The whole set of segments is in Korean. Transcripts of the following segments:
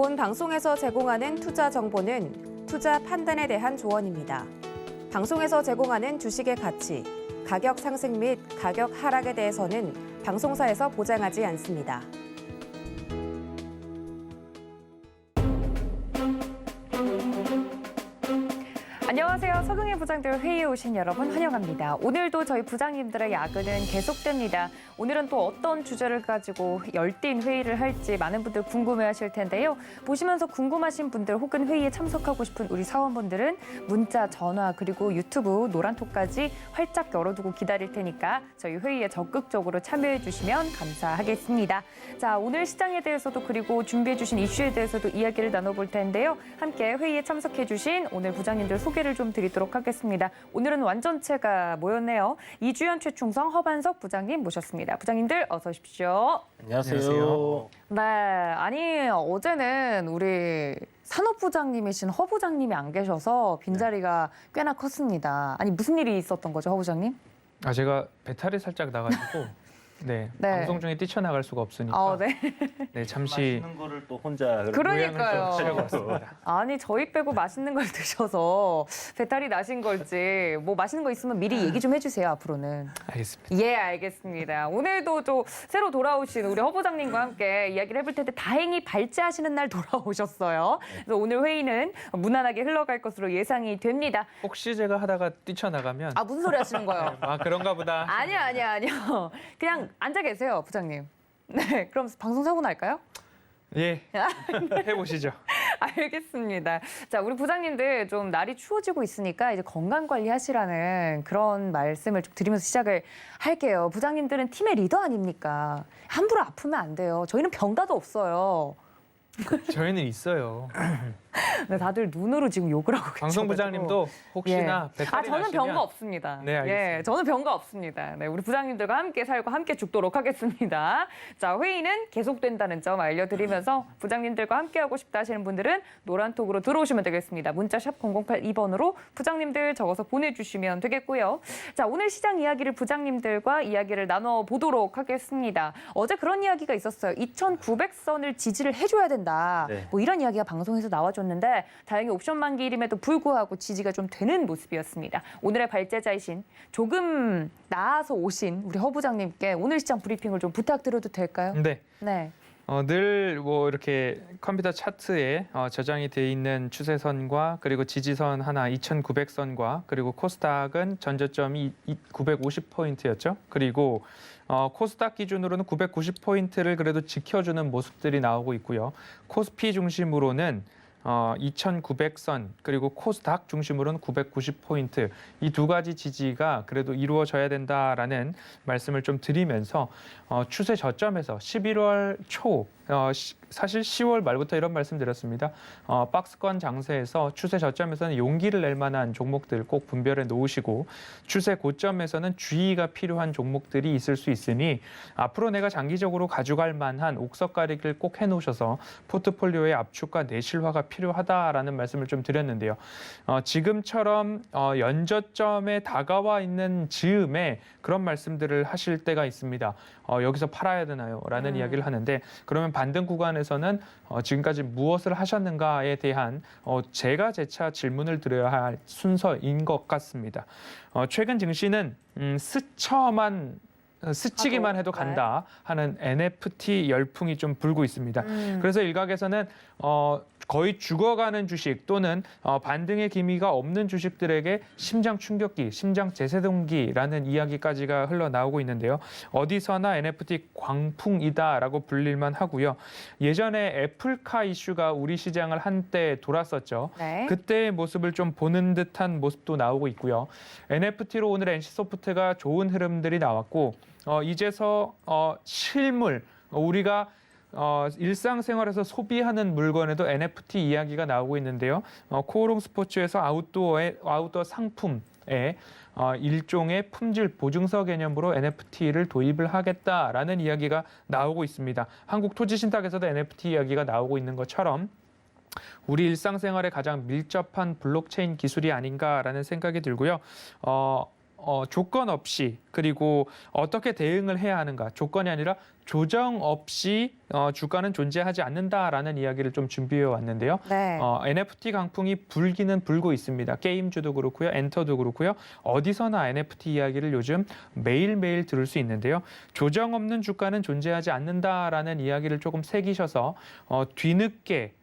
본 방송에서 제공하는 투자 정보는 투자 판단에 대한 조언입니다. 방송에서 제공하는 주식의 가치, 가격 상승 및 가격 하락에 대해서는 방송사에서 보장하지 않습니다. 안녕하세요. 서경의 부장들 회의에 오신 여러분 환영합니다. 오늘도 저희 부장님들의 야근은 계속됩니다. 오늘은 또 어떤 주제를 가지고 열띤 회의를 할지 많은 분들 궁금해하실 텐데요. 보시면서 궁금하신 분들 혹은 회의에 참석하고 싶은 우리 사원분들은 문자, 전화 그리고 유튜브 노란톡까지 활짝 열어두고 기다릴 테니까 저희 회의에 적극적으로 참여해 주시면 감사하겠습니다. 자, 오늘 시장에 대해서도 그리고 준비해 주신 이슈에 대해서도 이야기를 나눠볼 텐데요. 함께 회의에 참석해 주신 오늘 부장님들 소개를 좀 드리도록 하겠습니다. 오늘은 완전체가 모였네요. 이주연, 최충성, 허반석 부장님 모셨습니다. 부장님들 어서 오십시오. 안녕하세요. 네, 아니 어제는 우리 산업부장님이신 허 부장님이 안 계셔서 빈자리가 꽤나 컸습니다. 아니 무슨 일이 있었던 거죠, 허 부장님? 제가 배탈이 살짝 나가지고 네, 방송 중에 뛰쳐나갈 수가 없으니까 네. 네, 잠시 맛있는 거를 또 혼자 그러니까요. 하려고 왔습니다. 아니 저희 빼고 맛있는 걸 드셔서 배탈이 나신 걸지 뭐 맛있는 거 있으면 미리 얘기 좀 해주세요, 앞으로는. 알겠습니다. 예, 알겠습니다. 오늘도 또 새로 돌아오신 우리 허 부장님과 함께 이야기를 해볼 텐데 다행히 발제하시는 날 돌아오셨어요. 그래서 오늘 회의는 무난하게 흘러갈 것으로 예상이 됩니다. 혹시 제가 하다가 뛰쳐나가면 무슨 소리 하시는 거예요? 그런가 보다. 아니요. 그냥 앉아 계세요, 부장님. 네, 그럼 방송 사고 날까요? 예, 해보시죠. 알겠습니다. 자, 우리 부장님들 좀 날이 추워지고 있으니까 이제 건강 관리하시라는 그런 말씀을 좀 드리면서 시작을 할게요. 부장님들은 팀의 리더 아닙니까? 함부로 아프면 안 돼요. 저희는 병가도 없어요. 저희는 있어요. 네, 다들 눈으로 지금 욕을 하고 계셔. 방송부장님도 혹시나 배탈이 저는 나시면 병가 없습니다. 네, 알겠습니다. 예, 저는 병가 없습니다. 네, 우리 부장님들과 함께 살고 함께 죽도록 하겠습니다. 자, 회의는 계속된다는 점 알려드리면서 부장님들과 함께 하고 싶다 하시는 분들은 노란톡으로 들어오시면 되겠습니다. 문자샵 0082번으로 부장님들 적어서 보내주시면 되겠고요. 자, 오늘 시장 이야기를 부장님들과 이야기를 나눠보도록 하겠습니다. 어제 그런 이야기가 있었어요. 2,900선을 지지를 해줘야 된다. 네. 뭐 이런 이야기가 방송에서 나와줬는데 다행히 옵션 만기일임에도 불구하고 지지가 좀 되는 모습이었습니다. 오늘의 발제자이신 조금 나아서 오신 우리 허 부장님께 오늘 시장 브리핑을 좀 부탁드려도 될까요? 네. 네. 늘 뭐 이렇게 컴퓨터 차트에 저장이 돼 있는 추세선과 그리고 지지선 하나 2,900선과 그리고 코스닥은 전저점이 950포인트였죠. 그리고 코스닥 기준으로는 990포인트를 그래도 지켜주는 모습들이 나오고 있고요. 코스피 중심으로는 2,900선 그리고 코스닥 중심으로는 990포인트 이 두 가지 지지가 그래도 이루어져야 된다라는 말씀을 좀 드리면서 추세 저점에서 11월 초 사실 10월 말부터 이런 말씀 드렸습니다. 박스권 장세에서 추세 저점에서는 용기를 낼 만한 종목들 꼭 분별해 놓으시고 추세 고점에서는 주의가 필요한 종목들이 있을 수 있으니 앞으로 내가 장기적으로 가져갈 만한 옥석 가리기를 꼭 해놓으셔서 포트폴리오의 압축과 내실화가 필요하다라는 말씀을 좀 드렸는데요. 지금처럼 연저점에 다가와 있는 즈음에 그런 말씀들을 하실 때가 있습니다. 여기서 팔아야 되나요? 라는 이야기를 하는데 그러면 반등 구간에서는 지금까지 무엇을 하셨는가에 대한 제가 재차 질문을 드려야 할 순서인 것 같습니다. 최근 증시는 스치기만 해도 간다 하는 NFT 열풍이 좀 불고 있습니다. 그래서 일각에서는 거의 죽어가는 주식 또는 반등의 기미가 없는 주식들에게 심장 충격기, 심장 제세동기라는 이야기까지가 흘러나오고 있는데요. 어디서나 NFT 광풍이다라고 불릴만 하고요. 예전에 애플카 이슈가 우리 시장을 한때 돌았었죠. 네. 그때의 모습을 좀 보는 듯한 모습도 나오고 있고요. NFT로 오늘 NC소프트가 좋은 흐름들이 나왔고 이제서 실물, 우리가 일상생활에서 소비하는 물건에도 NFT 이야기가 나오고 있는데요. 코오롱 스포츠에서 아웃도어 상품에 일종의 품질 보증서 개념으로 NFT를 도입을 하겠다라는 이야기가 나오고 있습니다. 한국토지신탁에서도 NFT 이야기가 나오고 있는 것처럼 우리 일상생활에 가장 밀접한 블록체인 기술이 아닌가라는 생각이 들고요. 조건 없이 그리고 어떻게 대응을 해야 하는가 조건이 아니라 조정 없이 주가는 존재하지 않는다라는 이야기를 좀 준비해 왔는데요. 네. NFT 강풍이 불기는 불고 있습니다. 게임주도 그렇고요. 엔터도 그렇고요. 어디서나 NFT 이야기를 요즘 매일매일 들을 수 있는데요. 조정 없는 주가는 존재하지 않는다라는 이야기를 조금 새기셔서 뒤늦게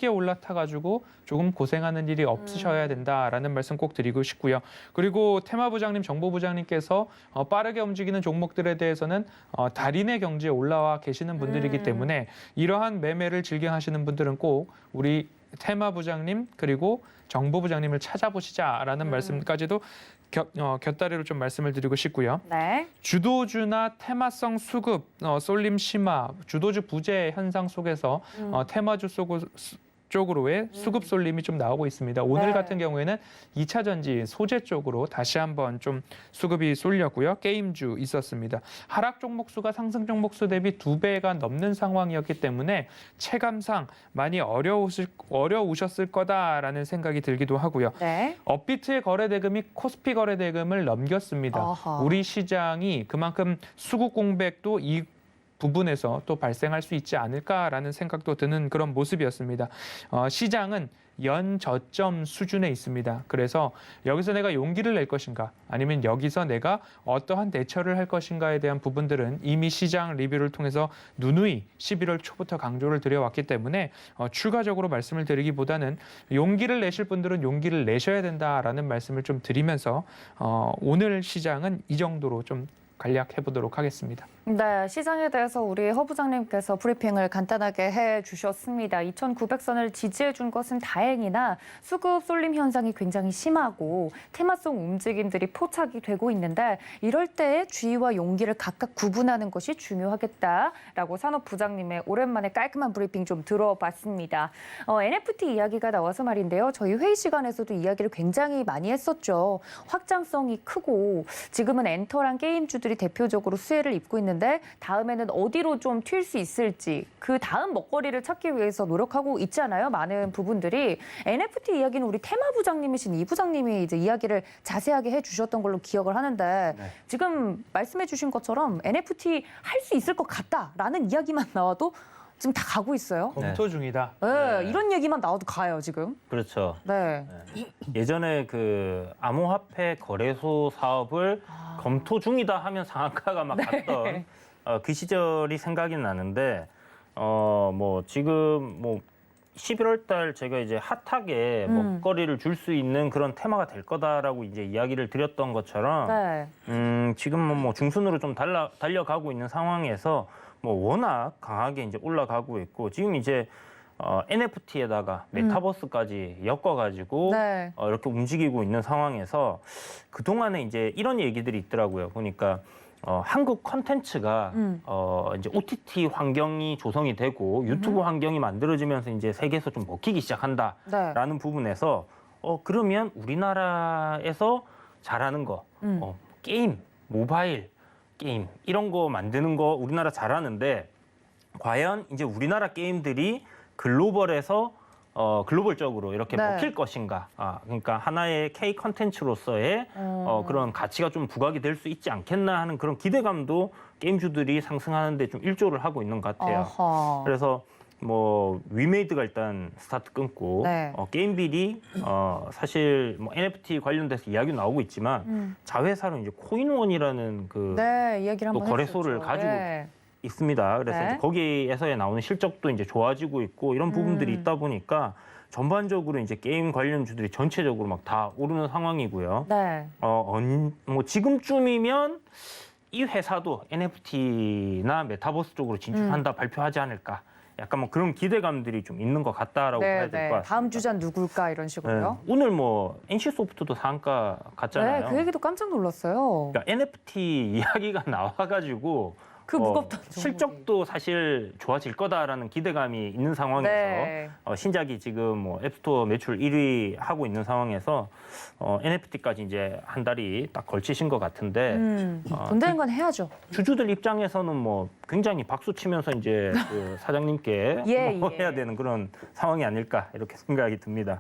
올라타가지고 조금 고생하는 일이 없으셔야 된다라는 말씀 꼭 드리고 싶고요. 그리고 테마부장님, 정보부장님께서 빠르게 움직이는 종목들에 대해서는 달인의 경지에 올라와 계시는 분들이기 때문에 이러한 매매를 즐겨 하시는 분들은 꼭 우리 테마부장님 그리고 정보부장님을 찾아보시자라는 말씀까지도 곁다리로 좀 말씀을 드리고 싶고요. 네. 주도주나 테마성 수급, 쏠림 심화, 주도주 부재 현상 속에서 테마주 쪽으로의 수급 쏠림이 좀 나오고 있습니다. 오늘 네. 같은 경우에는 2차 전지 소재 쪽으로 다시 한번 좀 수급이 쏠렸고요. 게임주 있었습니다. 하락 종목 수가 상승 종목 수 대비 2배가 넘는 상황이었기 때문에 체감상 많이 어려우셨을 거다라는 생각이 들기도 하고요. 네. 업비트의 거래 대금이 코스피 거래 대금을 넘겼습니다. 아하. 우리 시장이 그만큼 수급 공백도 이 부분에서 또 발생할 수 있지 않을까라는 생각도 드는 그런 모습이었습니다. 시장은 연저점 수준에 있습니다. 그래서 여기서 내가 용기를 낼 것인가 아니면 여기서 내가 어떠한 대처를 할 것인가에 대한 부분들은 이미 시장 리뷰를 통해서 누누이 11월 초부터 강조를 드려왔기 때문에 추가적으로 말씀을 드리기보다는 용기를 내실 분들은 용기를 내셔야 된다라는 말씀을 좀 드리면서 오늘 시장은 이 정도로 좀 간략해 보도록 하겠습니다. 네, 시장에 대해서 우리 허 부장님께서 브리핑을 간단하게 해주셨습니다. 2,900선을 지지해 준 것은 다행이나 수급 쏠림 현상이 굉장히 심하고 테마성 움직임들이 포착이 되고 있는데 이럴 때 주의와 용기를 각각 구분하는 것이 중요하겠다라고 산업 부장님의 오랜만에 깔끔한 브리핑 좀 들어봤습니다. NFT 이야기가 나와서 말인데요. 저희 회의 시간에서도 이야기를 굉장히 많이 했었죠. 확장성이 크고 지금은 엔터랑 게임주들이 대표적으로 수혜를 입고 있는 다음에는 어디로 좀 튈 수 있을지 그 다음 먹거리를 찾기 위해서 노력하고 있잖아요. 많은 부분들이 NFT 이야기는 우리 테마 부장님이신 이 부장님이 이제 이야기를 자세하게 해주셨던 걸로 기억을 하는데 네. 지금 말씀해주신 것처럼 NFT 할 수 있을 것 같다라는 이야기만 나와도 지금 다 가고 있어요. 검토 중이다. 네, 네. 이런 얘기만 나와도 가요 지금. 그렇죠. 네. 예전에 그 암호화폐 거래소 사업을 검토 중이다 하면 상한가가 막 갔던 그 시절이 생각이 나는데 뭐 지금 뭐 11월 달 제가 이제 핫하게 먹거리를 줄 수 있는 그런 테마가 될 거다라고 이제 이야기를 드렸던 것처럼 네. 지금은 뭐 중순으로 좀 달려가고 있는 상황에서 뭐 워낙 강하게 이제 올라가고 있고 지금 이제 NFT에다가 메타버스까지 엮어가지고 네. 이렇게 움직이고 있는 상황에서 그 동안에 이제 이런 얘기들이 있더라고요. 보니까 한국 컨텐츠가 이제 OTT 환경이 조성이 되고 유튜브 환경이 만들어지면서 이제 세계에서 좀 먹히기 시작한다라는 네. 부분에서 그러면 우리나라에서 잘하는 거 게임, 모바일 게임 이런 거 만드는 거 우리나라 잘하는데 과연 이제 우리나라 게임들이 글로벌에서 글로벌적으로 이렇게 네. 먹힐 것인가? 그러니까 하나의 K 컨텐츠로서의 그런 가치가 좀 부각이 될 수 있지 않겠나 하는 그런 기대감도 게임주들이 상승하는데 좀 일조를 하고 있는 것 같아요. 어허. 그래서 뭐 위메이드가 일단 스타트 끊고 네. 게임빌이 사실 뭐 NFT 관련돼서 이야기 나오고 있지만 자회사로 이제 코인원이라는 그 네, 이야기를 또 한번 거래소를 했었죠. 가지고 네. 있습니다. 그래서 네. 이제 거기에서의 나오는 실적도 이제 좋아지고 있고 이런 부분들이 있다 보니까 전반적으로 이제 게임 관련주들이 전체적으로 막 다 오르는 상황이고요. 네. 뭐 지금쯤이면 이 회사도 NFT나 메타버스 쪽으로 진출한다 발표하지 않을까. 약간 뭐 그런 기대감들이 좀 있는 것 같다라고 봐야 될 것 같습니다. 다음 주자 누굴까 이런 식으로요. 네. 오늘 뭐 NC소프트도 상한가 갔잖아요. 네, 그 얘기도 깜짝 놀랐어요. 그러니까 NFT 이야기가 나와가지고 그 무겁던 종목이. 실적도 사실 좋아질 거다라는 기대감이 있는 상황에서 네. 신작이 지금 뭐 앱스토어 매출 1위 하고 있는 상황에서 NFT까지 이제 한 달이 딱 걸치신 것 같은데 돈 되는 건 해야죠. 주주들 입장에서는 뭐 굉장히 박수 치면서 이제 그 사장님께 예, 뭐 예. 해야 되는 그런 상황이 아닐까 이렇게 생각이 듭니다.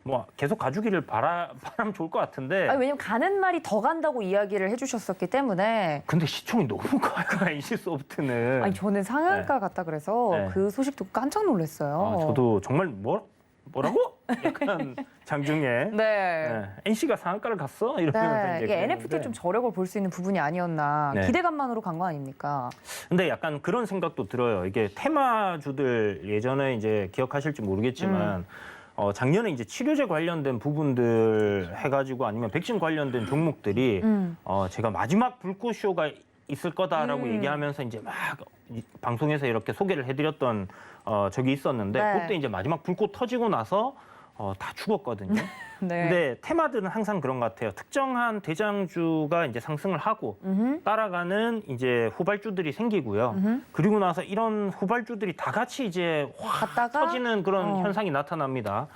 뭐 계속 가주기를 바라면 좋을 것 같은데. 아니, 왜냐면 가는 말이 더 간다고 이야기를 해주셨었기 때문에. 근데 시총이 너무 커요. NC소프트는. 아니 저는 상한가 갔다 그래서 네. 그 소식 듣고 깜짝 놀랐어요. 저도 정말 뭐라고? 약간 장중에. 네. NC가 상한가를 갔어? 이러면서 네, 이제 이게 NFT 그랬는데. 좀 저력을 볼 수 있는 부분이 아니었나. 네. 기대감만으로 간 거 아닙니까? 근데 약간 그런 생각도 들어요. 이게 테마주들 예전에 이제 기억하실지 모르겠지만 작년에 이제 치료제 관련된 부분들 해가지고 아니면 백신 관련된 종목들이 제가 마지막 불꽃쇼가 있을 거다라고 얘기하면서 이제 막 방송에서 이렇게 소개를 해드렸던 적이 있었는데 네. 그때 이제 마지막 불꽃 터지고 나서 다 죽었거든요. 네. 근데 테마들은 항상 그런 것 같아요. 특정한 대장주가 이제 상승을 하고 따라가는 이제 후발주들이 생기고요. 그리고 나서 이런 후발주들이 다 같이 이제 확 갔다가 터지는 그런 현상이 나타납니다.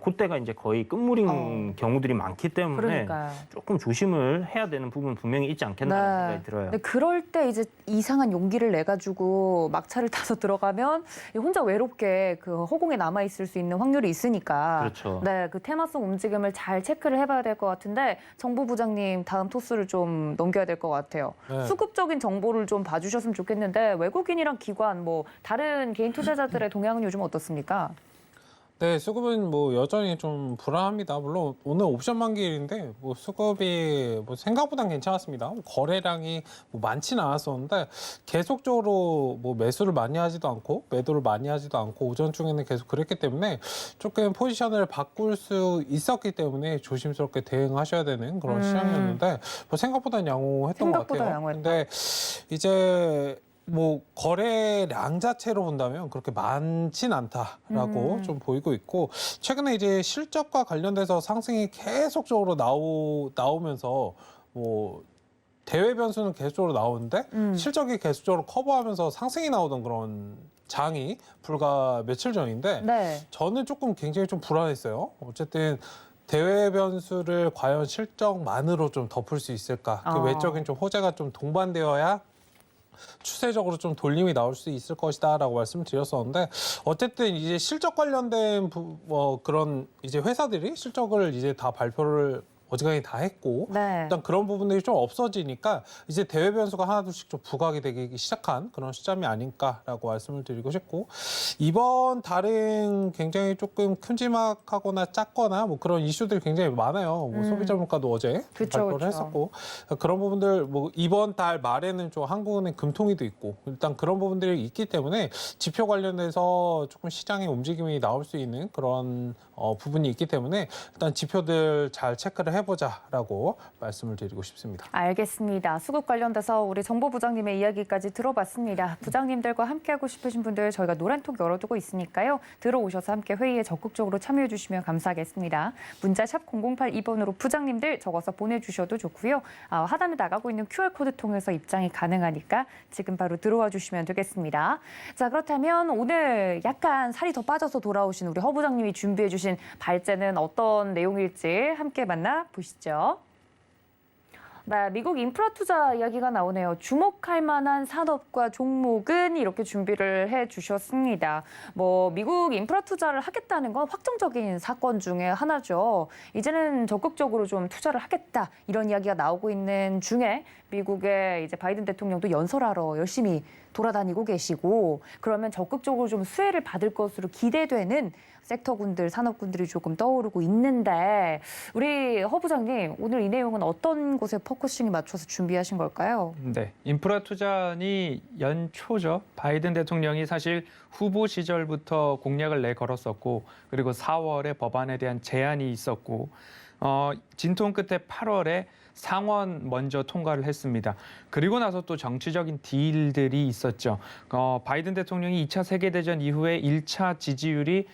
그때가 이제 거의 끝물인 경우들이 많기 때문에 그러니까요. 조금 조심을 해야 되는 부분 분명히 있지 않겠나라는 네. 생각이 들어요. 근데 그럴 때 이제 이상한 용기를 내 가지고 막차를 타서 들어가면 혼자 외롭게 그 허공에 남아 있을 수 있는 확률이 있으니까. 그렇죠. 네, 그 테마성 움직임을 잘 체크를 해봐야 될 것 같은데 정보부장님 다음 토스를 좀 넘겨야 될 것 같아요. 네. 수급적인 정보를 좀 봐주셨으면 좋겠는데 외국인이랑 기관 뭐 다른 개인 투자자들의 동향은 요즘 어떻습니까? 네, 수급은 뭐 여전히 좀 불안합니다. 물론 오늘 옵션 만기일인데 뭐 수급이 뭐 생각보단 괜찮았습니다. 거래량이 뭐 많지는 않았었는데 계속적으로 뭐 매수를 많이 하지도 않고 매도를 많이 하지도 않고 오전 중에는 계속 그랬기 때문에 조금 포지션을 바꿀 수 있었기 때문에 조심스럽게 대응하셔야 되는 그런 시장이었는데 뭐 생각보다는 양호했던 것 생각보다 같아요. 양호했다. 근데 이제 뭐 거래량 자체로 본다면 그렇게 많진 않다라고 좀 보이고 있고 최근에 이제 실적과 관련돼서 상승이 계속적으로 나오면서 뭐 대외 변수는 계속적으로 나오는데 실적이 계속적으로 커버하면서 상승이 나오던 그런 장이 불과 며칠 전인데 네. 저는 조금 굉장히 좀 불안했어요. 어쨌든 대외 변수를 과연 실적만으로 좀 덮을 수 있을까? 그 외적인 좀 호재가 좀 동반되어야 추세적으로 좀 돌림이 나올 수 있을 것이다라고 말씀을 드렸었는데 어쨌든 이제 실적 관련된 그런 이제 회사들이 실적을 이제 다 발표를 어지간히 다 했고 네. 일단 그런 부분들이 좀 없어지니까 이제 대외 변수가 하나둘씩 좀 부각이 되기 시작한 그런 시점이 아닐까라고 말씀을 드리고 싶고 이번 달은 굉장히 조금 큼지막하거나 작거나 뭐 그런 이슈들이 굉장히 많아요. 뭐 소비자 물가도 어제 그쵸, 발표를 그쵸. 했었고 그런 부분들 뭐 이번 달 말에는 좀 한국은행 금통위도 있고 일단 그런 부분들이 있기 때문에 지표 관련해서 조금 시장의 움직임이 나올 수 있는 그런 부분이 있기 때문에 일단 지표들 잘 체크를 해보자라고 말씀을 드리고 싶습니다. 알겠습니다. 수급 관련돼서 우리 정보부장님의 이야기까지 들어봤습니다. 부장님들과 함께하고 싶으신 분들 저희가 노란톡 열어두고 있으니까요. 들어오셔서 함께 회의에 적극적으로 참여해 주시면 감사하겠습니다. 문자 샵 0082번으로 부장님들 적어서 보내주셔도 좋고요. 하단에 나가고 있는 QR코드 통해서 입장이 가능하니까 지금 바로 들어와 주시면 되겠습니다. 자, 그렇다면 오늘 약간 살이 더 빠져서 돌아오신 우리 허 부장님이 준비해 주신 발제는 어떤 내용일지 함께 만나보시죠. 네, 미국 인프라 투자 이야기가 나오네요. 주목할 만한 산업과 종목은 이렇게 준비를 해주셨습니다. 뭐 미국 인프라 투자를 하겠다는 건 확정적인 사건 중에 하나죠. 이제는 적극적으로 좀 투자를 하겠다 이런 이야기가 나오고 있는 중에 미국의 이제 바이든 대통령도 연설하러 열심히 돌아다니고 계시고 그러면 적극적으로 좀 수혜를 받을 것으로 기대되는 섹터군들, 산업군들이 조금 떠오르고 있는데 우리 허 부장님 오늘 이 내용은 어떤 곳에 포커싱이 맞춰서 준비하신 걸까요? 네, 인프라 투자안이 연초죠. 바이든 대통령이 사실 후보 시절부터 공약을 내걸었었고 그리고 4월에 법안에 대한 제안이 있었고 진통 끝에 8월에 상원 먼저 통과를 했습니다. 그리고 나서 또 정치적인 딜들이 있었죠. 바이든 대통령이 2차 세계대전 이후에 1차 지지율이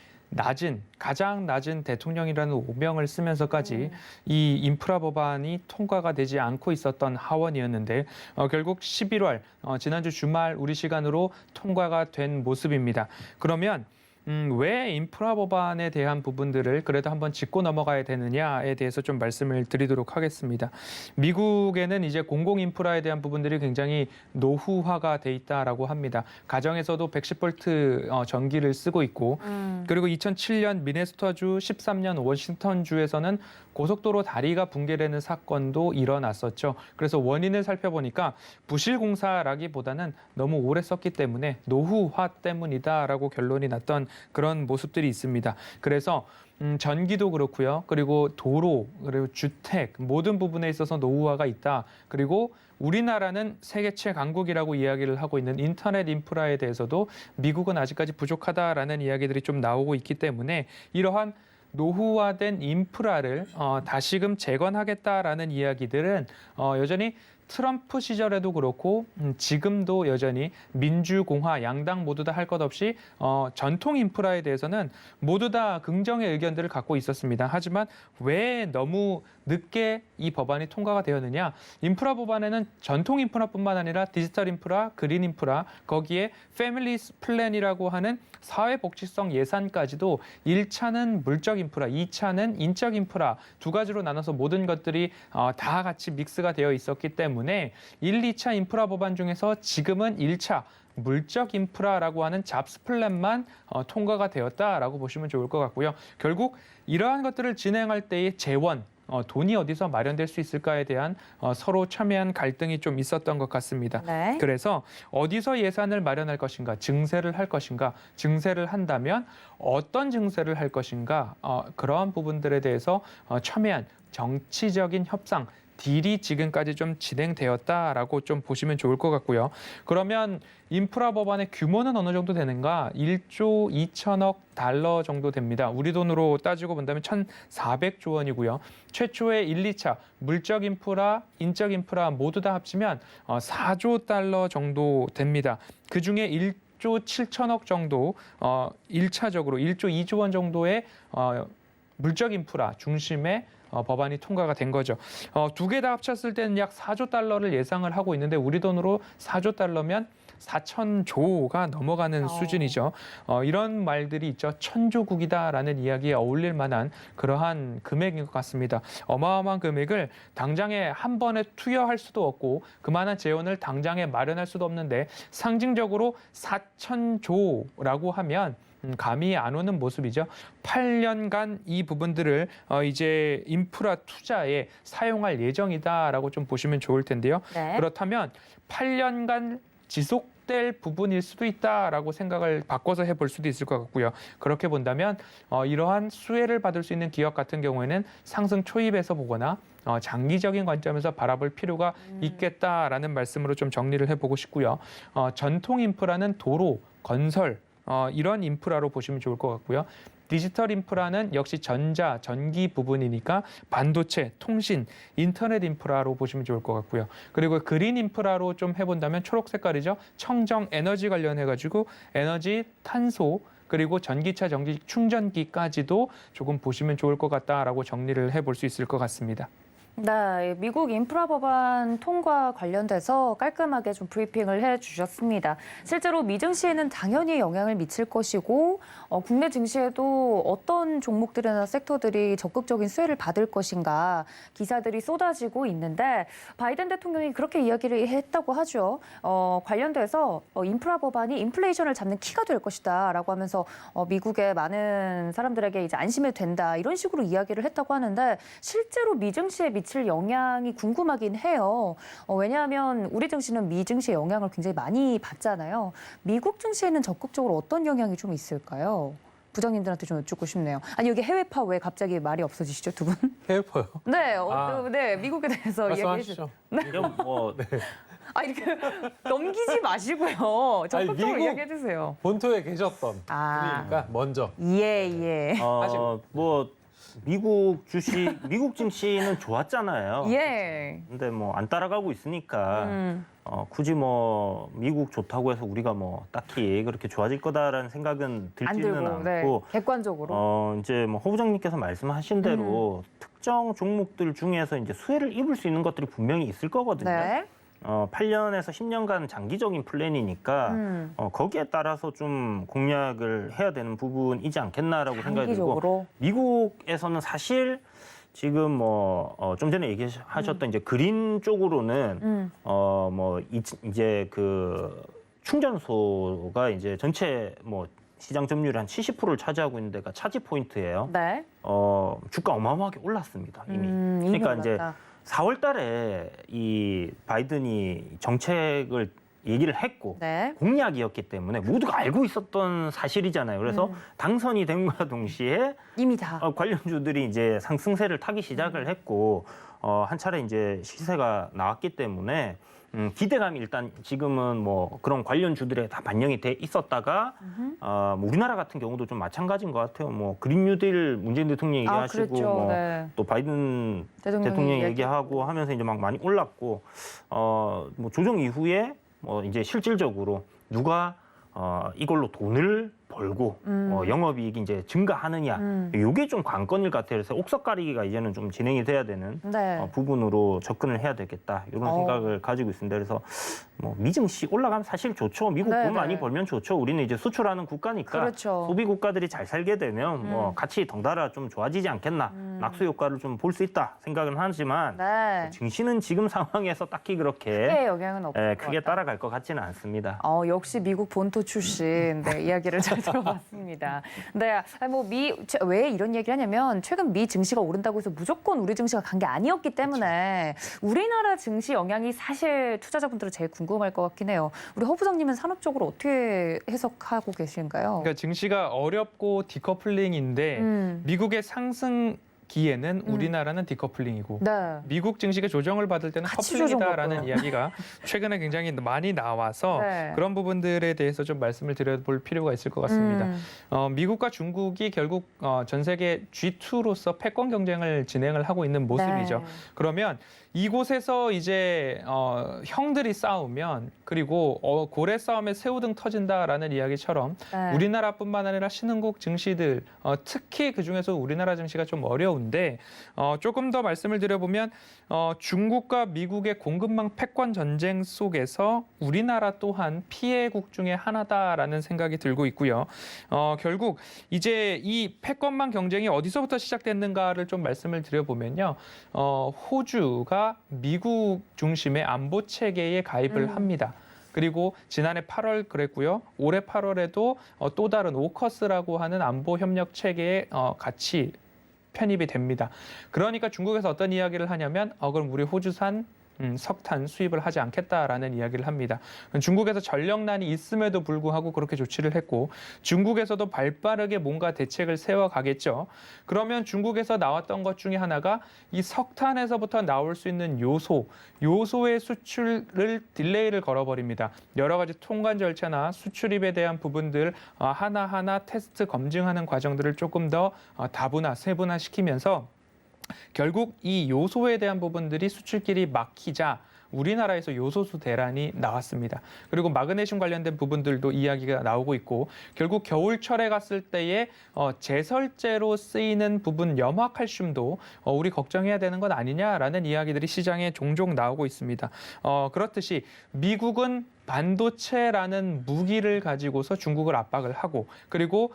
가장 낮은 대통령이라는 오명을 쓰면서까지 이 인프라 법안이 통과가 되지 않고 있었던 하원이었는데 결국 11월 지난주 주말 우리 시간으로 통과가 된 모습입니다. 그러면 왜 인프라 법안에 대한 부분들을 그래도 한번 짚고 넘어가야 되느냐에 대해서 좀 말씀을 드리도록 하겠습니다. 미국에는 이제 공공 인프라에 대한 부분들이 굉장히 노후화가 돼 있다라고 합니다. 가정에서도 110V 전기를 쓰고 있고 그리고 2007년 미네소타주, 13년 워싱턴주에서는 고속도로 다리가 붕괴되는 사건도 일어났었죠. 그래서 원인을 살펴보니까 부실 공사라기보다는 너무 오래 썼기 때문에 노후화 때문이다라고 결론이 났던 그런 모습들이 있습니다. 그래서 전기도 그렇고요. 그리고 도로, 그리고 주택 모든 부분에 있어서 노후화가 있다. 그리고 우리나라는 세계 최강국이라고 이야기를 하고 있는 인터넷 인프라에 대해서도 미국은 아직까지 부족하다라는 이야기들이 좀 나오고 있기 때문에 이러한 노후화된 인프라를 다시금 재건하겠다라는 이야기들은 여전히 트럼프 시절에도 그렇고 지금도 여전히 민주공화 양당 모두 다 할 것 없이 전통 인프라에 대해서는 모두 다 긍정의 의견들을 갖고 있었습니다. 하지만 왜 너무 늦게 이 법안이 통과가 되었느냐? 인프라 법안에는 전통 인프라뿐만 아니라 디지털 인프라, 그린 인프라, 거기에 패밀리 플랜이라고 하는 사회복지성 예산까지도 1차는 물적 인프라, 2차는 인적 인프라 두 가지로 나눠서 모든 것들이 다 같이 믹스가 되어 있었기 때문에 1, 2차 인프라 법안 중에서 지금은 1차 물적 인프라라고 하는 잡스 플랜만 통과가 되었다라고 보시면 좋을 것 같고요. 결국 이러한 것들을 진행할 때의 재원, 돈이 어디서 마련될 수 있을까에 대한 서로 첨예한 갈등이 좀 있었던 것 같습니다. 네. 그래서 어디서 예산을 마련할 것인가, 증세를 할 것인가, 증세를 한다면 어떤 증세를 할 것인가, 그러한 부분들에 대해서 첨예한 정치적인 협상, 딜이 지금까지 좀 진행되었다라고 좀 보시면 좋을 것 같고요. 그러면 인프라 법안의 규모는 어느 정도 되는가? 1조 2천억 달러 정도 됩니다. 우리 돈으로 따지고 본다면 1,400조 원이고요. 최초의 1, 2차 물적 인프라, 인적 인프라 모두 다 합치면 4조 달러 정도 됩니다. 그중에 1조 7천억 정도 1차적으로 1조 2조 원 정도의 물적 인프라 중심의 법안이 통과가 된 거죠. 두 개 다 합쳤을 때는 약 4조 달러를 예상을 하고 있는데 우리 돈으로 4조 달러면 4,000조가 넘어가는 수준이죠. 이런 말들이 있죠. 천조국이다라는 이야기에 어울릴 만한 그러한 금액인 것 같습니다. 어마어마한 금액을 당장에 한 번에 투여할 수도 없고 그만한 재원을 당장에 마련할 수도 없는데 상징적으로 4,000조라고 하면 감이 안 오는 모습이죠. 8년간 이 부분들을 이제 인프라 투자에 사용할 예정이다라고 좀 보시면 좋을 텐데요. 네. 그렇다면 8년간 지속될 부분일 수도 있다라고 생각을 바꿔서 해볼 수도 있을 것 같고요. 그렇게 본다면 이러한 수혜를 받을 수 있는 기업 같은 경우에는 상승 초입에서 보거나 장기적인 관점에서 바라볼 필요가 있겠다라는 말씀으로 좀 정리를 해보고 싶고요. 전통 인프라는 도로, 건설, 이런 인프라로 보시면 좋을 것 같고요. 디지털 인프라는 역시 전자, 전기 부분이니까 반도체, 통신, 인터넷 인프라로 보시면 좋을 것 같고요. 그리고 그린 인프라로 좀 해본다면 초록 색깔이죠. 청정 에너지 관련해가지고 에너지, 탄소, 그리고 전기차, 전기 충전기까지도 조금 보시면 좋을 것 같다라고 정리를 해볼 수 있을 것 같습니다. 네, 미국 인프라 법안 통과 관련돼서 깔끔하게 좀 브리핑을 해주셨습니다. 실제로 미 증시에는 당연히 영향을 미칠 것이고 국내 증시에도 어떤 종목들이나 섹터들이 적극적인 수혜를 받을 것인가 기사들이 쏟아지고 있는데 바이든 대통령이 그렇게 이야기를 했다고 하죠. 관련돼서 인프라 법안이 인플레이션을 잡는 키가 될 것이다라고 하면서 미국의 많은 사람들에게 이제 안심이 된다 이런 식으로 이야기를 했다고 하는데 실제로 미 증시에 미칠 영향이 궁금하긴 해요. 왜냐하면 우리 증시는 미 증시의 영향을 굉장히 많이 받잖아요. 미국 증시에는 적극적으로 어떤 영향이 좀 있을까요? 부장님들한테 좀 여쭙고 싶네요. 아니 여기 해외파 왜 갑자기 말이 없어지시죠 두 분? 해외파요. 네, 네 미국에 대해서 말씀하시죠. 이건 뭐 이렇게 넘기지 마시고요. 적극적으로 미국- 이야기해 주세요. 본토에 계셨던 아. 분이니까 먼저. 예. 뭐 미국 주식, 미국 증시는 좋았잖아요. 예. 근데 뭐 안 따라가고 있으니까 굳이 뭐 미국 좋다고 해서 우리가 뭐 딱히 그렇게 좋아질 거다라는 생각은 안 들지는 들고 네. 않고 객관적으로. 이제 뭐 호 부장님께서 말씀하신 대로 특정 종목들 중에서 이제 수혜를 입을 수 있는 것들이 분명히 있을 거거든요. 네. 8년에서 10년간 장기적인 플랜이니까 거기에 따라서 좀 공략을 해야 되는 부분이지 않겠나라고 생각이 들고 장기적으로. 미국에서는 사실 지금 좀 전에 얘기하셨던 이제 그린 쪽으로는 이제 그 충전소가 이제 전체 시장 점유율 한 70%를 차지하고 있는 데가 차지 포인트예요. 네. 주가 어마어마하게 올랐습니다 이미. 이미 그러니까 이제 올랐다. 4월달에 이 바이든이 정책을 얘기를 했고 네. 공약이었기 때문에 모두가 알고 있었던 사실이잖아요. 그래서 당선이 됨과 동시에 이미 다. 관련주들이 이제 상승세를 타기 시작을 했고 한 차례 이제 시세가 나왔기 때문에 기대감이 일단 지금은 그런 관련주들에 다 반영이 돼 있었다가 우리나라 같은 경우도 좀 마찬가지인 것 같아요. 그린 뉴딜 문재인 대통령 얘기하시고 그렇죠. 네. 또 바이든 대통령이 대통령 얘기하고. 얘기하고 하면서 이제 막 많이 올랐고 조정 이후에 이제 실질적으로 누가 이걸로 돈을 벌고 영업이익이 이제 증가하느냐 이게 좀 관건일 것 같아요. 그래서 옥석 가리기가 이제는 좀 진행이 돼야 되는 네. 부분으로 접근을 해야 되겠다 이런 생각을 가지고 있습니다. 그래서 미증시 올라가면 사실 좋죠. 미국 네, 돈 많이 네. 벌면 좋죠. 우리는 이제 수출하는 국가니까 그렇죠. 소비 국가들이 잘 살게 되면 같이 덩달아 좀 좋아지지 않겠나 낙수 효과를 좀 볼 수 있다 생각은 하지만 네. 증시는 지금 상황에서 딱히 그렇게 크게 영향은 없을 것 크게 같다. 따라갈 것 같지는 않습니다. 역시 미국 본토 출신 이야기를 잘 들어봤습니다. 네, 왜 이런 얘기를 하냐면 최근 미 증시가 오른다고 해서 무조건 우리 증시가 간 게 아니었기 때문에 우리나라 증시 영향이 사실 투자자분들은 제일 궁금할 것 같긴 해요. 우리 허 부장님은 산업적으로 어떻게 해석하고 계신가요? 그러니까 증시가 어렵고 디커플링인데 미국의 상승 기에는 우리나라는 디커플링이고 네. 미국 증시가 조정을 받을 때는 같이 커플링이다라는 조정 이야기가 최근에 굉장히 많이 나와서 네. 그런 부분들에 대해서 좀 말씀을 드려볼 필요가 있을 것 같습니다. 미국과 중국이 결국 전 세계 G2로서 패권 경쟁을 진행을 하고 있는 모습이죠. 네. 그러면 이곳에서 이제 형들이 싸우면 그리고 고래 싸움에 새우등 터진다라는 이야기처럼 네. 우리나라뿐만 아니라 신흥국 증시들 특히 그중에서 우리나라 증시가 좀 어려운데 조금 더 말씀을 드려보면 중국과 미국의 공급망 패권 전쟁 속에서 우리나라 또한 피해국 중에 하나다라는 생각이 들고 있고요. 결국 이제 이 패권망 경쟁이 어디서부터 시작됐는가를 좀 말씀을 드려보면요. 호주가 미국 중심의 안보 체계에 가입을 합니다. 그리고 지난해 8월 그랬고요. 올해 8월에도 또 다른 오커스라고 하는 안보 협력 체계에 같이 편입이 됩니다. 그러니까 중국에서 어떤 이야기를 하냐면 그럼 우리 호주산 석탄 수입을 하지 않겠다라는 이야기를 합니다. 중국에서 전력난이 있음에도 불구하고 그렇게 조치를 했고 중국에서도 발빠르게 뭔가 대책을 세워가겠죠. 그러면 중국에서 나왔던 것 중에 하나가 이 석탄에서부터 나올 수 있는 요소의 수출을 딜레이를 걸어버립니다. 여러 가지 통관 절차나 수출입에 대한 부분들 하나하나 테스트 검증하는 과정들을 조금 더 다분화, 세분화시키면서 결국 이 요소에 대한 부분들이 수출길이 막히자 우리나라에서 요소수 대란이 나왔습니다. 그리고 마그네슘 관련된 부분들도 이야기가 나오고 있고 결국 겨울철에 갔을 때에 제설제로 쓰이는 부분 염화칼슘도 우리 걱정해야 되는 건 아니냐라는 이야기들이 시장에 종종 나오고 있습니다. 그렇듯이 미국은 반도체라는 무기를 가지고서 중국을 압박을 하고 그리고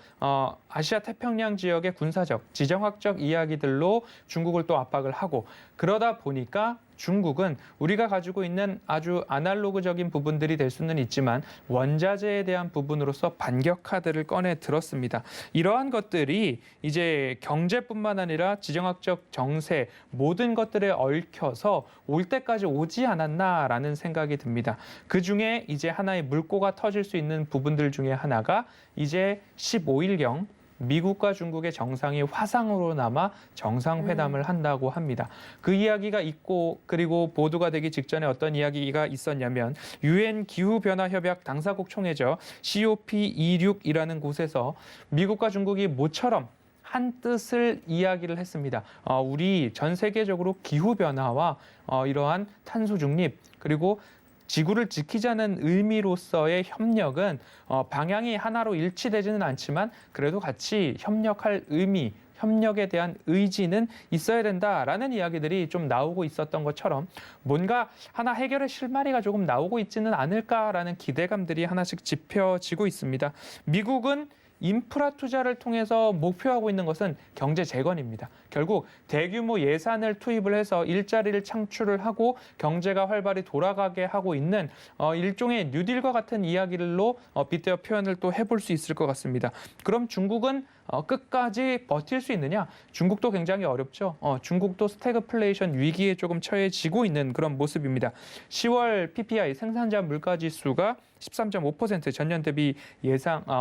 아시아 태평양 지역의 군사적, 지정학적 이야기들로 중국을 또 압박을 하고 그러다 보니까 중국은 우리가 가지고 있는 아주 아날로그적인 부분들이 될 수는 있지만 원자재에 대한 부분으로서 반격 카드를 꺼내 들었습니다. 이러한 것들이 이제 경제뿐만 아니라 지정학적 정세 모든 것들에 얽혀서 올 때까지 오지 않았나라는 생각이 듭니다. 그중에 이제 하나의 물꼬가 터질 수 있는 부분들 중에 하나가 이제 15일경 미국과 중국의 정상이 화상으로나마 정상회담을 한다고 합니다. 그 이야기가 있고 그리고 보도가 되기 직전에 어떤 이야기가 있었냐면 유엔 기후변화협약 당사국 총회죠. COP26이라는 곳에서 미국과 중국이 모처럼 한 뜻을 이야기를 했습니다. 우리 전 세계적으로 기후변화와 이러한 탄소 중립 그리고 지구를 지키자는 의미로서의 협력은 방향이 하나로 일치되지는 않지만 그래도 같이 협력할 의미, 협력에 대한 의지는 있어야 된다라는 이야기들이 좀 나오고 있었던 것처럼 뭔가 하나 해결의 실마리가 조금 나오고 있지는 않을까라는 기대감들이 하나씩 짚혀지고 있습니다. 미국은 인프라 투자를 통해서 목표하고 있는 것은 경제 재건입니다. 결국 대규모 예산을 투입을 해서 일자리를 창출을 하고 경제가 활발히 돌아가게 하고 있는 일종의 뉴딜과 같은 이야기로 빗대어 표현을 또 해볼 수 있을 것 같습니다. 그럼 중국은 끝까지 버틸 수 있느냐? 중국도 굉장히 어렵죠. 중국도 스태그플레이션 위기에 조금 처해지고 있는 그런 모습입니다. 10월 PPI 생산자 물가지수가 13.5% 전년 대비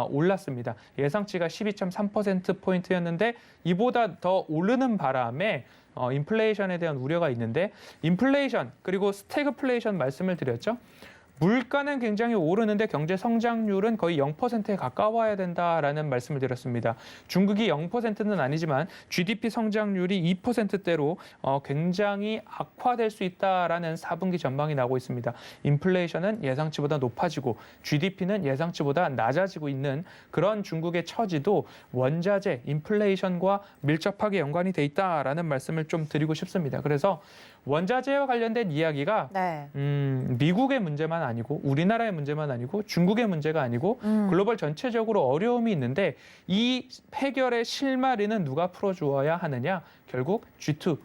올랐습니다. 예상치가 12.3%포인트였는데 이보다 더 오르는 바람에 인플레이션에 대한 우려가 있는데 인플레이션 그리고 스태그플레이션 말씀을 드렸죠. 물가는 굉장히 오르는데 경제 성장률은 거의 0%에 가까워야 된다라는 말씀을 드렸습니다. 중국이 0%는 아니지만 GDP 성장률이 2%대로 굉장히 악화될 수 있다라는 4분기 전망이 나오고 있습니다. 인플레이션은 예상치보다 높아지고 GDP는 예상치보다 낮아지고 있는 그런 중국의 처지도 원자재, 인플레이션과 밀접하게 연관이 돼 있다라는 말씀을 좀 드리고 싶습니다. 그래서 원자재와 관련된 이야기가 네. 미국의 문제만 아니고 우리나라의 문제만 아니고 중국의 문제가 아니고 글로벌 전체적으로 어려움이 있는데 이 해결의 실마리는 누가 풀어주어야 하느냐? 결국 G2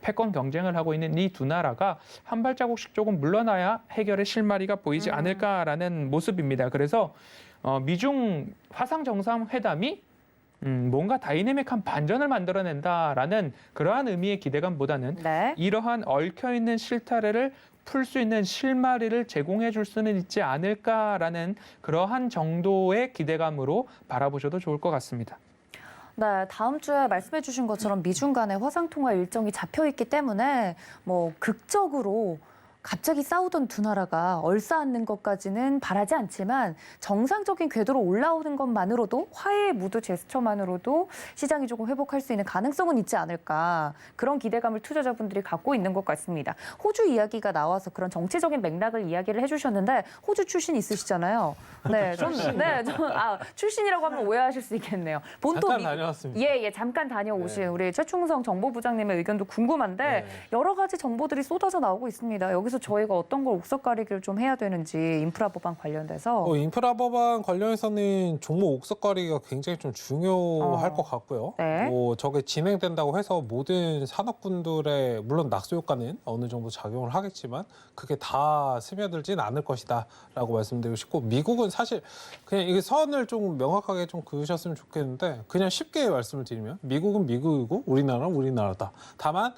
패권 경쟁을 하고 있는 이 두 나라가 한 발자국씩 조금 물러나야 해결의 실마리가 보이지 않을까라는 모습입니다. 그래서 미중 화상 정상회담이 뭔가 다이내믹한 반전을 만들어낸다라는 그러한 의미의 기대감보다는 네. 이러한 얽혀있는 실타래를 풀 수 있는 실마리를 제공해 줄 수는 있지 않을까라는 그러한 정도의 기대감으로 바라보셔도 좋을 것 같습니다. 네, 다음 주에 말씀해 주신 것처럼 미중 간의 화상통화 일정이 잡혀 있기 때문에 뭐 극적으로 갑자기 싸우던 두 나라가 얼싸안는 것까지는 바라지 않지만 정상적인 궤도로 올라오는 것만으로도 화해의 무드 제스처만으로도 시장이 조금 회복할 수 있는 가능성은 있지 않을까 그런 기대감을 투자자분들이 갖고 있는 것 같습니다. 호주 이야기가 나와서 그런 정치적인 맥락을 이야기를 해주셨는데 호주 출신 있으시잖아요. 네, 출신이라고 하면 오해하실 수 있겠네요. 잠깐 다녀왔습니다. 예, 잠깐 다녀오신 우리 최충성 정보부장님의 의견도 궁금한데 네. 여러 가지 정보들이 쏟아져 나오고 있습니다. 여기서 저희가 어떤 걸 옥석가리기를 좀 해야 되는지 인프라 법안 관련돼서 인프라 법안 관련해서는 종목 옥석거리가 굉장히 좀 중요할 것 같고요. 네. 저게 진행된다고 해서 모든 산업군들의 물론 낙수 효과는 어느 정도 작용을 하겠지만 그게 다 스며들진 않을 것이다라고 말씀드리고 싶고 미국은 사실 그냥 이게 선을 좀 명확하게 좀 그으셨으면 좋겠는데 그냥 쉽게 말씀을 드리면 미국은 미국이고 우리나라는 우리나라다. 다만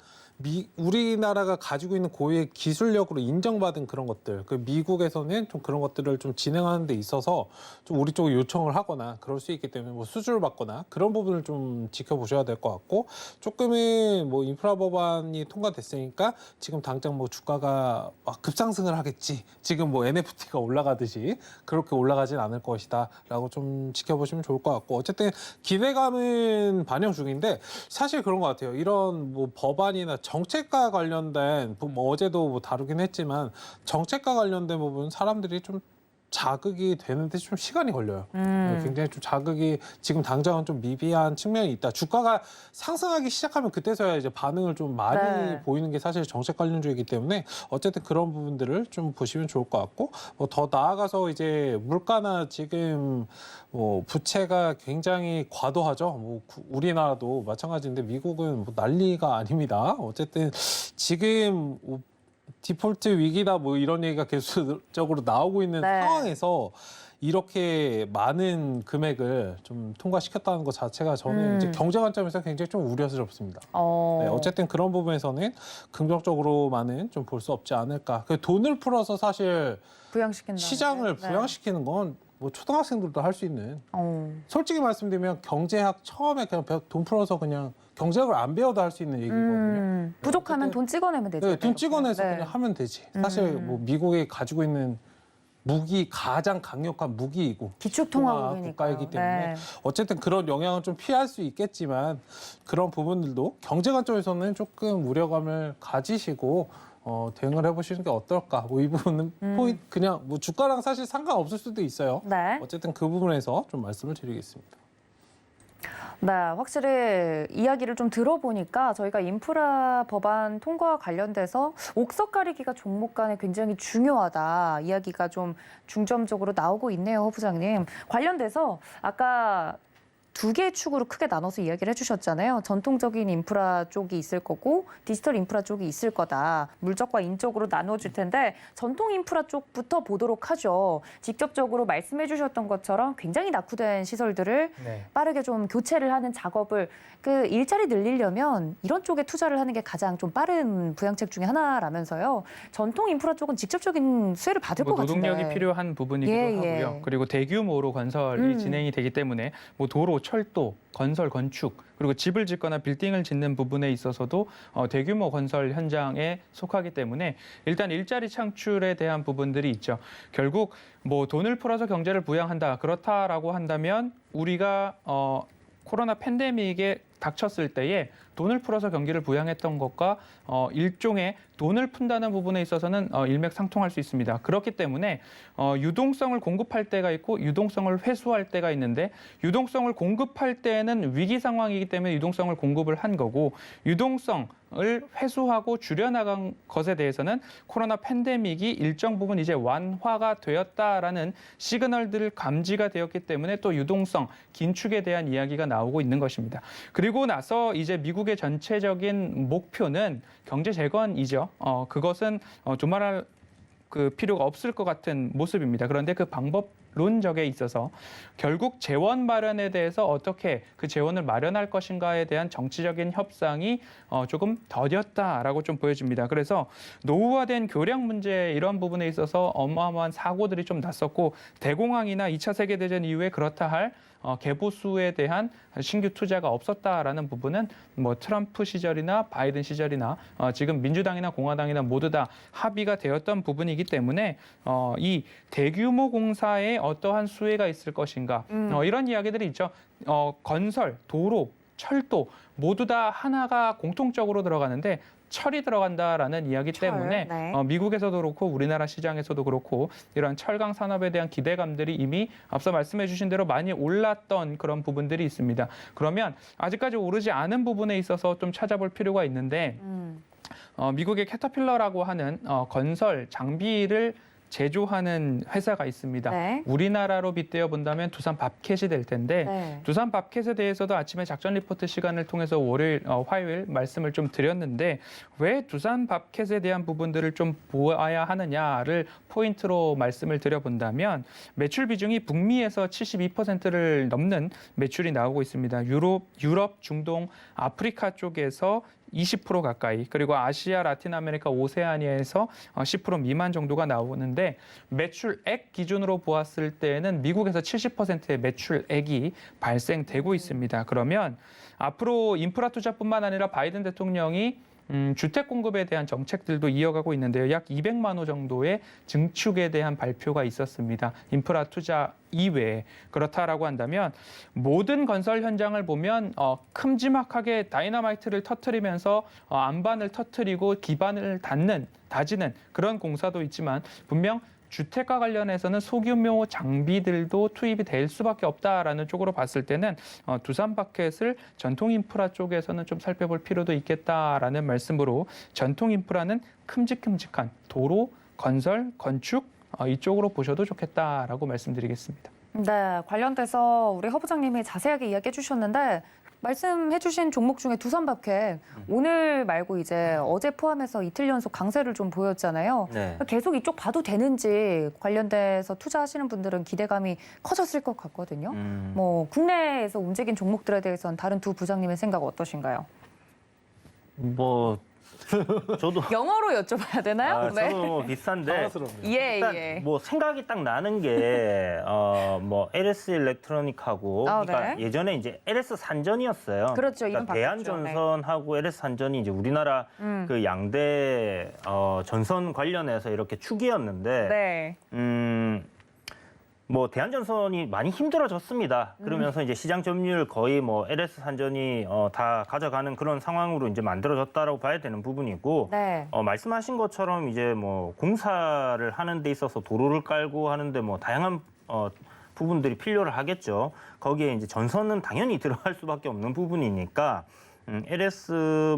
우리나라가 가지고 있는 고유의 기술력으로 인정받은 그런 것들, 그 미국에서는 좀 그런 것들을 좀 진행하는 데 있어서 좀 우리 쪽에 요청을 하거나 그럴 수 있기 때문에 뭐 수주를 받거나 그런 부분을 좀 지켜보셔야 될 것 같고 조금은 뭐 인프라 법안이 통과됐으니까 지금 당장 뭐 주가가 막 급상승을 하겠지. 지금 뭐 NFT가 올라가듯이 그렇게 올라가진 않을 것이다라고 좀 지켜보시면 좋을 것 같고 어쨌든 기대감은 반영 중인데 사실 그런 것 같아요. 이런 뭐 법안이나 정책과 관련된 뭐 어제도 뭐 다루긴 했지만 정책과 관련된 부분 사람들이 좀 자극이 되는데 좀 시간이 걸려요. 굉장히 좀 자극이 지금 당장은 좀 미비한 측면이 있다. 주가가 상승하기 시작하면 그때서야 이제 반응을 좀 많이 네. 보이는 게 사실 정책 관련주이기 때문에 어쨌든 그런 부분들을 좀 보시면 좋을 것 같고 뭐 더 나아가서 이제 물가나 지금 뭐 부채가 굉장히 과도하죠. 뭐 우리나라도 마찬가지인데 미국은 뭐 난리가 아닙니다. 어쨌든 지금 디폴트 위기다 뭐 이런 얘기가 계속적으로 나오고 있는 네. 상황에서 이렇게 많은 금액을 좀 통과시켰다는 것 자체가 저는 이제 경제 관점에서 굉장히 좀 우려스럽습니다. 네, 어쨌든 그런 부분에서는 긍정적으로만은 좀 볼 수 없지 않을까. 돈을 풀어서 사실 부양시킨다. 시장을 부양시키는 건 뭐 초등학생들도 할 수 있는. 솔직히 말씀드리면 경제학 처음에 그냥 돈 풀어서 그냥 경제학을 안 배워도 할 수 있는 얘기거든요. 부족하면 어쨌든- 돈 찍어내면 되죠. 네, 돈 찍어내서 네. 그냥 하면 되지. 사실 뭐 미국이 가지고 있는 가장 강력한 무기이고 기축통화국이니까요. 국가이기 때문에 네. 어쨌든 그런 영향은 좀 피할 수 있겠지만 그런 부분들도 경제 관점에서는 조금 우려감을 가지시고 대응을 해보시는 게 어떨까? 뭐 이 부분은 포인트 그냥 뭐 주가랑 사실 상관없을 수도 있어요. 네. 어쨌든 그 부분에서 좀 말씀을 드리겠습니다. 네, 확실히 이야기를 좀 들어보니까 저희가 인프라 법안 통과와 관련돼서 옥석 가리기가 종목 간에 굉장히 중요하다 이야기가 좀 중점적으로 나오고 있네요, 허 부장님. 관련돼서 아까 두 개의 축으로 크게 나눠서 이야기를 해주셨잖아요. 전통적인 인프라 쪽이 있을 거고 디지털 인프라 쪽이 있을 거다. 물적과 인적으로 나눠줄 텐데 전통 인프라 쪽부터 보도록 하죠. 직접적으로 말씀해 주셨던 것처럼 굉장히 낙후된 시설들을 네. 빠르게 좀 교체를 하는 작업을 그 일자리 늘리려면 이런 쪽에 투자를 하는 게 가장 좀 빠른 부양책 중에 하나라면서요. 전통 인프라 쪽은 직접적인 수혜를 받을 것 같은데. 노동력이 필요한 부분이기도 예, 하고요. 예. 그리고 대규모로 건설이 진행이 되기 때문에 뭐 도로, 철도, 건설, 건축 그리고 집을 짓거나 빌딩을 짓는 부분에 있어서도 대규모 건설 현장에 속하기 때문에 일단 일자리 창출에 대한 부분들이 있죠. 결국 뭐 돈을 풀어서 경제를 부양한다 그렇다라고 한다면 우리가 코로나 팬데믹에 닥쳤을 때에 돈을 풀어서 경기를 부양했던 것과 일종의 돈을 푼다는 부분에 있어서는 일맥상통할 수 있습니다. 그렇기 때문에 유동성을 공급할 때가 있고 유동성을 회수할 때가 있는데 유동성을 공급할 때는 위기 상황이기 때문에 유동성을 공급을 한 거고 유동성을 회수하고 줄여나간 것에 대해서는 코로나 팬데믹이 일정 부분 이제 완화가 되었다라는 시그널들 감지가 되었기 때문에 또 유동성 긴축에 대한 이야기가 나오고 있는 것입니다. 그리고 나서 이제 미국의 전체적인 목표는 경제 재건이죠. 그것은 두말할 그 필요가 없을 것 같은 모습입니다. 그런데 그 방법론적에 있어서 결국 재원 마련에 대해서 어떻게 그 재원을 마련할 것인가에 대한 정치적인 협상이 조금 더뎠다라고 좀 보여집니다. 그래서 노후화된 교량 문제 이런 부분에 있어서 어마어마한 사고들이 좀 났었고 대공황이나 2차 세계대전 이후에 그렇다 할 개보수에 대한 신규 투자가 없었다라는 부분은 뭐 트럼프 시절이나 바이든 시절이나 지금 민주당이나 공화당이나 모두 다 합의가 되었던 부분이기 때문에 이 대규모 공사에 어떠한 수혜가 있을 것인가 이런 이야기들이 있죠. 건설, 도로, 철도 모두 다 하나가 공통적으로 들어가는데 철이 들어간다라는 이야기 때문에 네. 미국에서도 그렇고 우리나라 시장에서도 그렇고 이런 철강 산업에 대한 기대감들이 이미 앞서 말씀해 주신 대로 많이 올랐던 그런 부분들이 있습니다. 그러면 아직까지 오르지 않은 부분에 있어서 좀 찾아볼 필요가 있는데 미국의 캐터필러라고 하는 건설 장비를 제조하는 회사가 있습니다. 네. 우리나라로 빗대어 본다면 두산 밥캣이 될 텐데 네. 두산 밥캣에 대해서도 아침에 작전 리포트 시간을 통해서 화요일 말씀을 좀 드렸는데 왜 두산 밥캣에 대한 부분들을 좀 보아야 하느냐를 포인트로 말씀을 드려본다면 매출 비중이 북미에서 72%를 넘는 매출이 나오고 있습니다. 유럽, 중동, 아프리카 쪽에서 20% 가까이 그리고 아시아, 라틴 아메리카, 오세아니아에서 10% 미만 정도가 나오는데 매출액 기준으로 보았을 때는 미국에서 70%의 매출액이 발생되고 있습니다. 그러면 앞으로 인프라 투자뿐만 아니라 바이든 대통령이 주택 공급에 대한 정책들도 이어가고 있는데요. 약 200만 호 정도의 증축에 대한 발표가 있었습니다. 인프라 투자 이외에 그렇다라고 한다면 모든 건설 현장을 보면 큼지막하게 다이너마이트를 터뜨리면서 안반을 터뜨리고 기반을 다지는 그런 공사도 있지만 분명 주택과 관련해서는 소규모 장비들도 투입이 될 수밖에 없다라는 쪽으로 봤을 때는 두산 밥캣을 전통 인프라 쪽에서는 좀 살펴볼 필요도 있겠다라는 말씀으로 전통 인프라는 큼직큼직한 도로, 건설, 건축 이쪽으로 보셔도 좋겠다라고 말씀드리겠습니다. 네, 관련돼서 우리 허 부장님이 자세하게 이야기해 주셨는데 말씀해 주신 종목 중에 두산 밥캣 오늘 말고 이제 어제 포함해서 이틀 연속 강세를 좀 보였잖아요. 네. 계속 이쪽 봐도 되는지 관련돼서 투자하시는 분들은 기대감이 커졌을 것 같거든요. 뭐 국내에서 움직인 종목들에 대해서는 다른 두 부장님의 생각 어떠신가요? 뭐 저도 영어로 여쭤봐야 되나요? 네. 저도 뭐 비슷한데 당황스럽네요. 예, 일단 예. 뭐 생각이 딱 나는 게 뭐 LS 일렉트로닉하고 그러니까 네. 예전에 이제 LS 산전이었어요. 그렇죠. 이름 그러니까 바뀌었죠. 대한전선하고 LS 산전이 이제 우리나라 그 양대 전선 관련해서 이렇게 축이었는데 네. 뭐 대한전선이 많이 힘들어졌습니다. 그러면서 이제 시장 점유율 거의 뭐 LS 산전이 다 가져가는 그런 상황으로 이제 만들어졌다라고 봐야 되는 부분이고 네. 말씀하신 것처럼 이제 뭐 공사를 하는 데 있어서 도로를 깔고 하는데 뭐 다양한 부분들이 필요를 하겠죠. 거기에 이제 전선은 당연히 들어갈 수밖에 없는 부분이니까 LS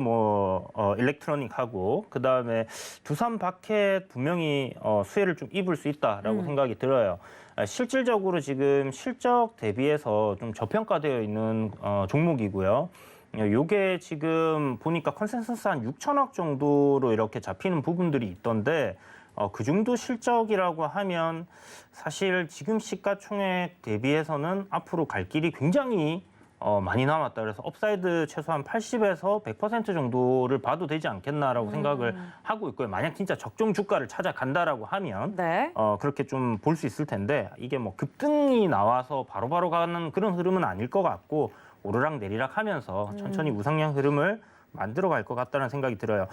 일렉트로닉하고 그다음에 두산 바켓 분명히 수혜를 좀 입을 수 있다라고 생각이 들어요. 실질적으로 지금 실적 대비해서 좀 저평가되어 있는 종목이고요. 요게 지금 보니까 컨센서스 한 6천억 정도로 이렇게 잡히는 부분들이 있던데 그 정도 실적이라고 하면 사실 지금 시가총액 대비해서는 앞으로 갈 길이 굉장히 많이 남았다. 그래서 업사이드 최소한 80에서 100% 정도를 봐도 되지 않겠나라고 생각을 하고 있고요. 만약 진짜 적정 주가를 찾아간다라고 하면 네. 그렇게 좀 볼 수 있을 텐데 이게 뭐 급등이 나와서 바로바로 가는 그런 흐름은 아닐 것 같고 오르락 내리락 하면서 천천히 우상향 흐름을 만들어 갈 것 같다는 생각이 들어요.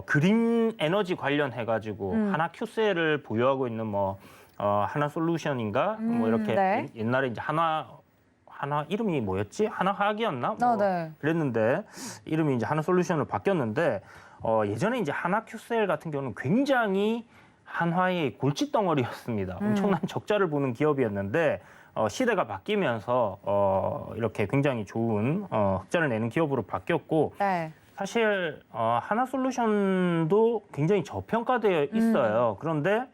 그린 에너지 관련해가지고 하나 큐셀을 보유하고 있는 하나 솔루션인가 뭐 이렇게 네. 옛날에 이제 하나 이름이 뭐였지? 하나화학이었나? 네. 그랬는데 이름이 이제 하나 솔루션으로 바뀌었는데 예전에 이제 하나 큐셀 같은 경우는 굉장히 한화의 골칫덩어리였습니다. 엄청난 적자를 보는 기업이었는데 시대가 바뀌면서 이렇게 굉장히 좋은 흑자를 내는 기업으로 바뀌었고 네. 사실 하나 솔루션도 굉장히 저평가되어 있어요. 그런데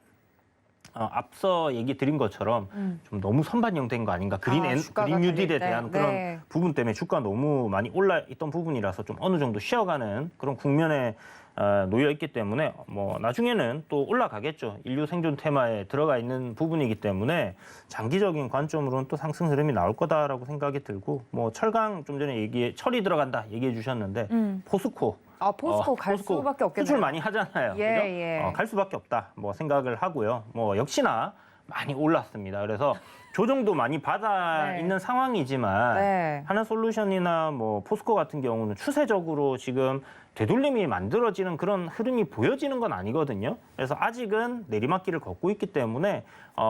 앞서 얘기 드린 것처럼 좀 너무 선반영된 거 아닌가. 주가가 그린 뉴딜에 달릴 때. 대한 그런 네. 부분 때문에 주가가 너무 많이 올라 있던 부분이라서 좀 어느 정도 쉬어가는 그런 국면에 놓여 있기 때문에 나중에는 또 올라가겠죠. 인류 생존 테마에 들어가 있는 부분이기 때문에 장기적인 관점으로는 또 상승 흐름이 나올 거다라고 생각이 들고 철강 좀 전에 철이 들어간다 얘기해 주셨는데 포스코 포스코 갈 포스코 수밖에 없겠네요. 수출 많이 하잖아요. 예, 그죠? 예. 갈 수밖에 없다. 생각을 하고요. 역시나 많이 올랐습니다. 그래서 조정도 많이 받아 네. 있는 상황이지만 네. 하나솔루션이나 포스코 같은 경우는 추세적으로 지금 되돌림이 만들어지는 그런 흐름이 보여지는 건 아니거든요. 그래서 아직은 내리막길을 걷고 있기 때문에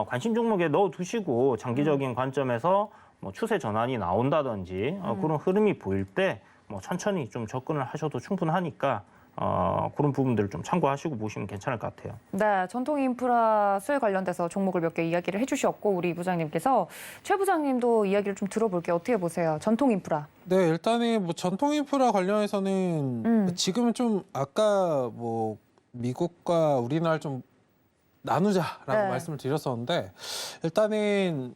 관심 종목에 넣어두시고 장기적인 관점에서 추세 전환이 나온다든지 그런 흐름이 보일 때 천천히 좀 접근을 하셔도 충분하니까 그런 부분들을 좀 참고하시고 보시면 괜찮을 것 같아요. 네, 전통 인프라 수혜 관련돼서 종목을 몇 개 이야기를 해주셨고 우리 부장님께서 최 부장님도 이야기를 좀 들어볼게요. 어떻게 보세요? 전통 인프라. 네, 일단은 전통 인프라 관련해서는 지금은 좀 아까 미국과 우리나라를 좀 나누자라고 네. 말씀을 드렸었는데 일단은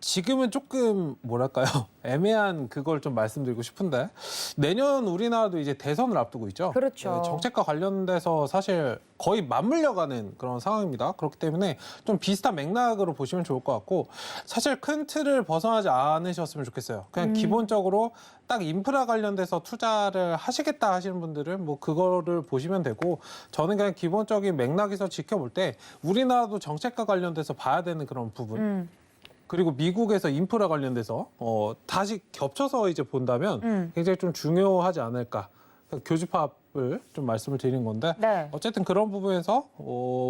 지금은 조금 뭐랄까요 애매한 그걸 좀 말씀드리고 싶은데 내년 우리나라도 이제 대선을 앞두고 있죠. 그렇죠. 정책과 관련돼서 사실 거의 맞물려가는 그런 상황입니다. 그렇기 때문에 좀 비슷한 맥락으로 보시면 좋을 것 같고 사실 큰 틀을 벗어나지 않으셨으면 좋겠어요. 그냥 기본적으로 딱 인프라 관련돼서 투자를 하시겠다 하시는 분들은 그거를 보시면 되고 저는 그냥 기본적인 맥락에서 지켜볼 때 우리나라도 정책과 관련돼서 봐야 되는 그런 부분 그리고 미국에서 인프라 관련돼서 다시 겹쳐서 이제 본다면 굉장히 좀 중요하지 않을까. 교집합을 좀 말씀을 드리는 건데 네. 어쨌든 그런 부분에서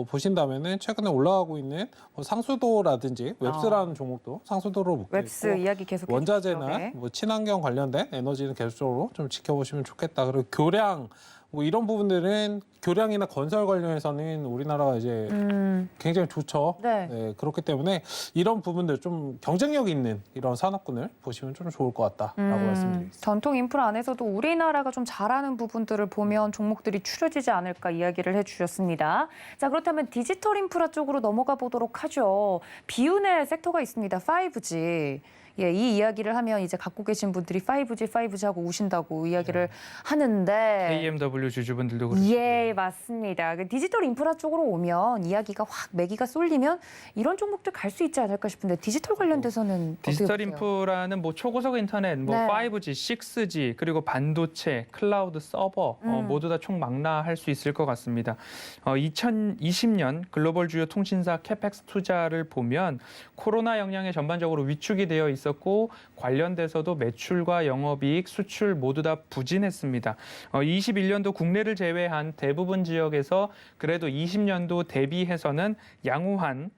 보신다면은 최근에 올라가고 있는 상수도라든지 웹스라는 종목도 상수도로 묶여 웹스 있고 이야기 계속 원자재나 해주시죠. 네. 친환경 관련된 에너지는 계속적으로 좀 지켜보시면 좋겠다. 그리고 교량 이런 부분들은 교량이나 건설 관련해서는 우리나라가 이제 굉장히 좋죠. 네. 그렇기 때문에 이런 부분들 좀 경쟁력 있는 이런 산업군을 보시면 좀 좋을 것 같다라고 말씀드리겠습니다. 전통 인프라 안에서도 우리나라가 좀 잘하는 부분들을 보면 종목들이 추려지지 않을까 이야기를 해주셨습니다. 자, 그렇다면 디지털 인프라 쪽으로 넘어가 보도록 하죠. 비운의 섹터가 있습니다. 5G. 예, 이 이야기를 하면 이제 갖고 계신 분들이 5G 하고 우신다고 이야기를 하는데 AMW 주주분들도 그렇고. 예, 맞습니다. 그 디지털 인프라 쪽으로 오면 이야기가 확 매기가 쏠리면 이런 종목들 갈 수 있지 않을까 싶은데 디지털 관련돼서는 디지털 어떻게 보세요? 인프라는 초고속 인터넷, 네. 5G, 6G, 그리고 반도체, 클라우드 서버 모두 다 총망라할 수 있을 것 같습니다. 2020년 글로벌 주요 통신사 캐펙스 투자를 보면 코로나 영향에 전반적으로 위축이 되어 있었고 관련돼서도 매출과 영업이익, 수출 모두 다 부진했습니다. 21년도 국내를 제외한 대부분 지역에서 그래도 20년도 대비해서는 양호한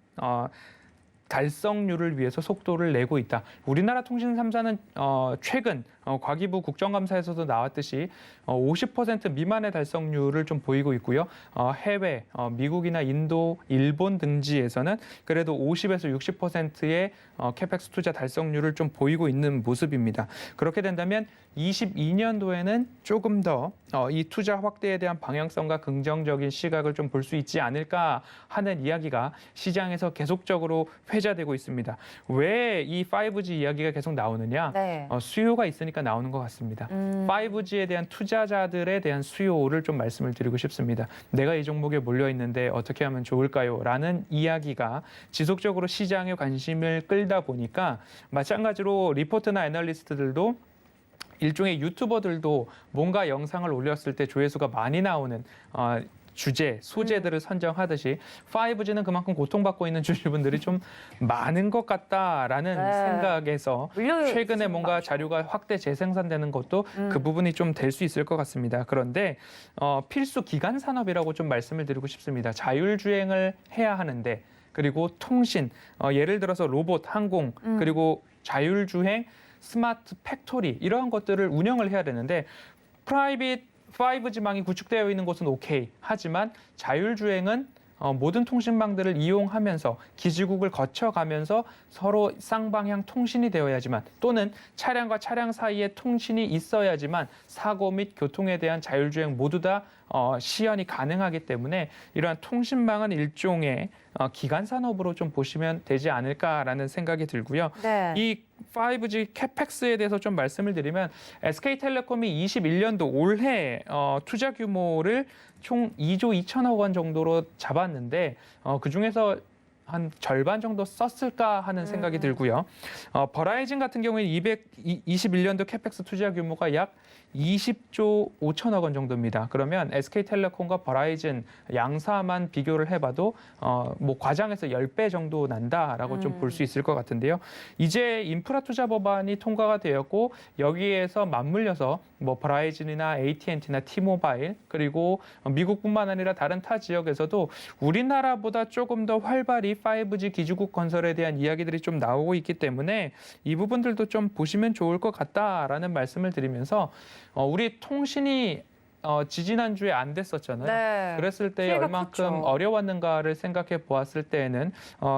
달성률을 위해서 속도를 내고 있다. 우리나라 통신 3사는 최근 과기부 국정감사에서도 나왔듯이 50% 미만의 달성률을 좀 보이고 있고요. 해외, 미국이나 인도, 일본 등지에서는 그래도 50에서 60%의 캐펙스 투자 달성률을 좀 보이고 있는 모습입니다. 그렇게 된다면 22년도에는 조금 더 이 투자 확대에 대한 방향성과 긍정적인 시각을 좀 볼 수 있지 않을까 하는 이야기가 시장에서 계속적으로 회자되고 있습니다. 왜 이 5G 이야기가 계속 나오느냐? 네. 수요가 있으니까 나오는 것 같습니다. 5G에 대한 투자자들에 대한 수요를 좀 말씀을 드리고 싶습니다. 내가 이 종목에 몰려 있는데 어떻게 하면 좋을까요? 라는 이야기가 지속적으로 시장의 관심을 끌다 보니까 마찬가지로 리포트나 애널리스트들도 일종의 유튜버들도 뭔가 영상을 올렸을 때 조회수가 많이 나오는 주제, 소재들을 선정하듯이 5G는 그만큼 고통받고 있는 주주분들이 좀 많은 것 같다라는 네. 생각에서 물려 최근에 뭔가 많죠. 자료가 확대 재생산되는 것도 그 부분이 좀 될 수 있을 것 같습니다. 그런데 필수 기간 산업이라고 좀 말씀을 드리고 싶습니다. 자율주행을 해야 하는데 그리고 통신, 예를 들어서 로봇, 항공, 그리고 자율주행, 스마트 팩토리 이러한 것들을 운영을 해야 되는데 프라이빗 5G망이 구축되어 있는 곳은 오케이. 하지만 자율주행은 모든 통신망들을 이용하면서 기지국을 거쳐가면서 서로 쌍방향 통신이 되어야지만 또는 차량과 차량 사이에 통신이 있어야지만 사고 및 교통에 대한 자율주행 모두 다 시연이 가능하기 때문에 이러한 통신망은 일종의 기간 산업으로 좀 보시면 되지 않을까라는 생각이 들고요. 네. 이 5G 캐펙스에 대해서 좀 말씀을 드리면 SK텔레콤이 21년도 올해 투자 규모를 총 2조 2천억 원 정도로 잡았는데 그중에서 한 절반 정도 썼을까 하는 생각이 들고요. 버라이즌 같은 경우에는 221년도 캐펙스 투자 규모가 약 20조 5천억 원 정도입니다. 그러면 SK텔레콤과 버라이즌 양사만 비교를 해봐도 뭐 과장해서 10배 정도 난다라고 좀 볼 수 있을 것 같은데요. 이제 인프라 투자 법안이 통과가 되었고 여기에서 맞물려서 뭐 버라이즌이나 AT&T나 T모바일 그리고 미국뿐만 아니라 다른 타 지역에서도 우리나라보다 조금 더 활발히 5G 기지국 건설에 대한 이야기들이 좀 나오고 있기 때문에 이 부분들도 좀 보시면 좋을 것 같다라는 말씀을 드리면서 우리 통신이 지지난주에 안 됐었잖아요. 네. 그랬을 때 피해가 얼만큼 컸죠. 어려웠는가를 생각해 보았을 때에는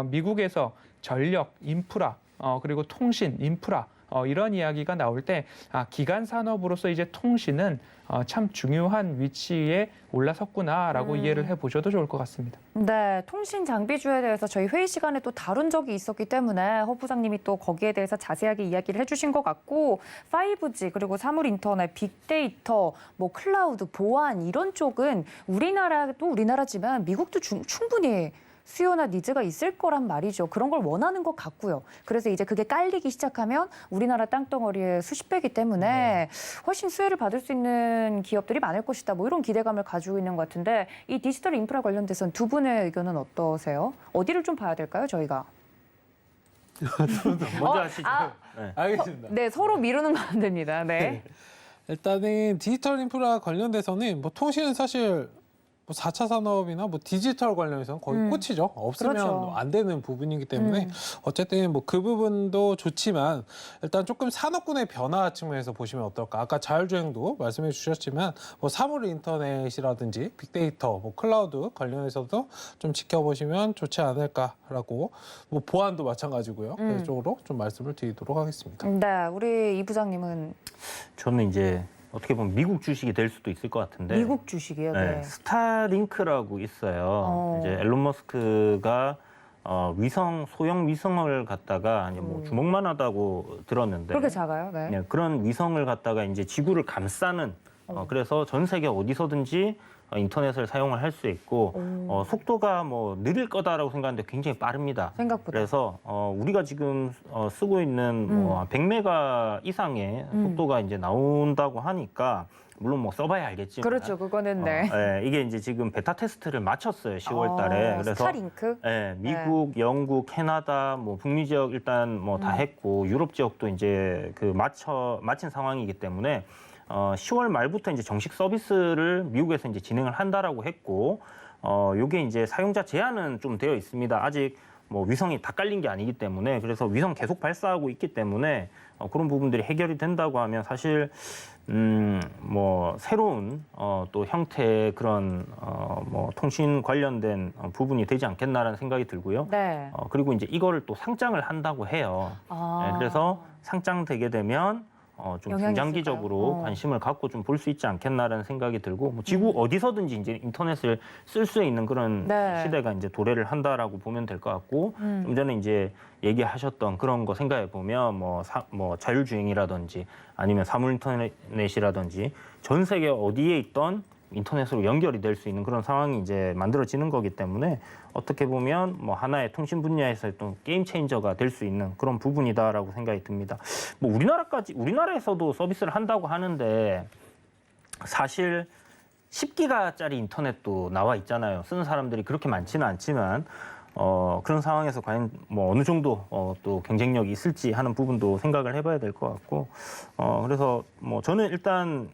미국에서 전력, 인프라, 그리고 통신, 인프라 이런 이야기가 나올 때 기간 산업으로서 이제 통신은 참 중요한 위치에 올라섰구나라고 이해를 해보셔도 좋을 것 같습니다. 네, 통신 장비주에 대해서 저희 회의 시간에 또 다룬 적이 있었기 때문에 허 부장님이 또 거기에 대해서 자세하게 이야기를 해주신 것 같고 5G 그리고 사물 인터넷, 빅데이터, 뭐 클라우드, 보안 이런 쪽은 우리나라도 우리나라지만 미국도 충분히 수요나 니즈가 있을 거란 말이죠. 그런 걸 원하는 것 같고요. 그래서 이제 그게 깔리기 시작하면 우리나라 땅덩어리의 수십 배이기 때문에 훨씬 수혜를 받을 수 있는 기업들이 많을 것이다. 뭐 이런 기대감을 가지고 있는 것 같은데 이 디지털 인프라 관련돼서는 두 분의 의견은 어떠세요? 어디를 좀 봐야 될까요, 저희가? 먼저 하시죠. 네. 알겠습니다. 네, 서로 미루는 건 안 됩니다. 네. 일단은 디지털 인프라 관련돼서는 뭐 통신은 사실 뭐 4차 산업이나 뭐 디지털 관련해서는 거의 꽃이죠. 없으면 그렇죠. 안 되는 부분이기 때문에 어쨌든 뭐 그 부분도 좋지만 일단 조금 산업군의 변화 측면에서 보시면 어떨까. 아까 자율주행도 말씀해 주셨지만 뭐 사물 인터넷이라든지 빅데이터, 뭐 클라우드 관련해서도 좀 지켜보시면 좋지 않을까라고 뭐 보안도 마찬가지고요. 그런 쪽으로 좀 말씀을 드리도록 하겠습니다. 네, 우리 이 부장님은 저는 이제 어떻게 보면 미국 주식이 될 수도 있을 것 같은데 미국 주식이에요. 네, 네. 스타링크라고 있어요. 이제 앨런 머스크가 소형 위성을 갖다가 이제 뭐 주먹만하다고 들었는데 그렇게 작아요. 네. 네, 그런 위성을 갖다가 이제 지구를 감싸는 그래서 전 세계 어디서든지 인터넷을 사용을 할 수 있고 속도가 뭐 느릴 거다라고 생각하는데 굉장히 빠릅니다. 생각보다. 그래서 우리가 지금 쓰고 있는 뭐 100메가 이상의 속도가 이제 나온다고 하니까 물론 뭐 써봐야 알겠지만 그렇죠. 그거는 네. 이게 이제 지금 베타 테스트를 마쳤어요. 10월 달에. 그래서 스타링크? 미국, 영국, 캐나다, 뭐 북미 지역 일단 뭐 다 했고 유럽 지역도 이제 그 마친 상황이기 때문에 10월 말부터 이제 정식 서비스를 미국에서 이제 진행을 한다라고 했고 요게 이제 사용자 제한은 좀 되어 있습니다. 아직 뭐 위성이 다 깔린 게 아니기 때문에 그래서 위성 계속 발사하고 있기 때문에 그런 부분들이 해결이 된다고 하면 사실 뭐 새로운 또 형태의 그런 뭐 통신 관련된 부분이 되지 않겠나라는 생각이 들고요. 네. 그리고 이제 이거를 또 상장을 한다고 해요. 아. 네, 그래서 상장되게 되면 좀 영향이 중장기적으로 있을까요? 관심을 갖고 좀 볼 수 있지 않겠나라는 생각이 들고 뭐 지구 어디서든지 이제 인터넷을 쓸 수 있는 그런 네. 시대가 이제 도래를 한다라고 보면 될 것 같고 좀 전에 이제 얘기하셨던 그런 거 생각해 보면 뭐 자율주행이라든지 아니면 사물 인터넷이라든지 전 세계 어디에 있던 인터넷으로 연결이 될 수 있는 그런 상황이 이제 만들어지는 거기 때문에 어떻게 보면 뭐 하나의 통신 분야에서 또 게임 체인저가 될 수 있는 그런 부분이다라고 생각이 듭니다. 뭐 우리나라에서도 서비스를 한다고 하는데 사실 10기가짜리 인터넷도 나와 있잖아요. 쓰는 사람들이 그렇게 많지는 않지만 그런 상황에서 과연 뭐 어느 정도 또 경쟁력이 있을지 하는 부분도 생각을 해봐야 될 것 같고 그래서 뭐 저는 일단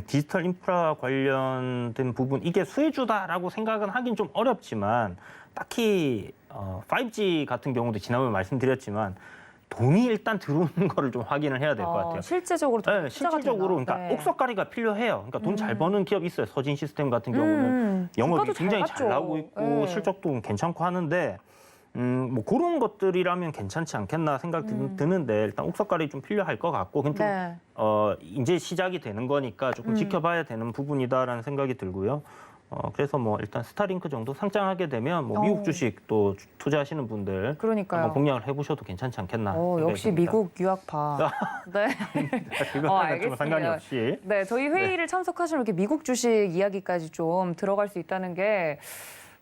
디지털 인프라 관련된 부분 이게 수혜주다라고 생각은 하긴 좀 어렵지만 딱히 5G 같은 경우도 지난번에 말씀드렸지만 돈이 일단 들어오는 거를 좀 확인을 해야 될 것 같아요. 실제적으로 좀 네, 투자가 실질적으로 되나? 그러니까 네. 옥석가리가 필요해요. 그러니까 돈 잘 버는 기업 있어요. 서진 시스템 같은 경우는 영업이 주가도 굉장히 잘 잘 갔죠. 나오고 있고 네. 실적도 괜찮고 하는데 뭐 그런 것들이라면 괜찮지 않겠나 생각 드는데 일단 옥석가리 좀 필요할 것 같고 그건 좀 네. 이제 시작이 되는 거니까 조금 지켜봐야 되는 부분이다라는 생각이 들고요. 그래서 뭐 일단 스타링크 정도 상장하게 되면 뭐 미국 주식 또 투자하시는 분들 그러니까요. 한번 공략을 해보셔도 괜찮지 않겠나. 생각이 역시 듭니다. 미국 유학파. 네. 그거는 좀 알겠습니다. 상관이 없이. 네, 저희 회의를 참석하시면 이렇게 미국 주식 이야기까지 좀 들어갈 수 있다는 게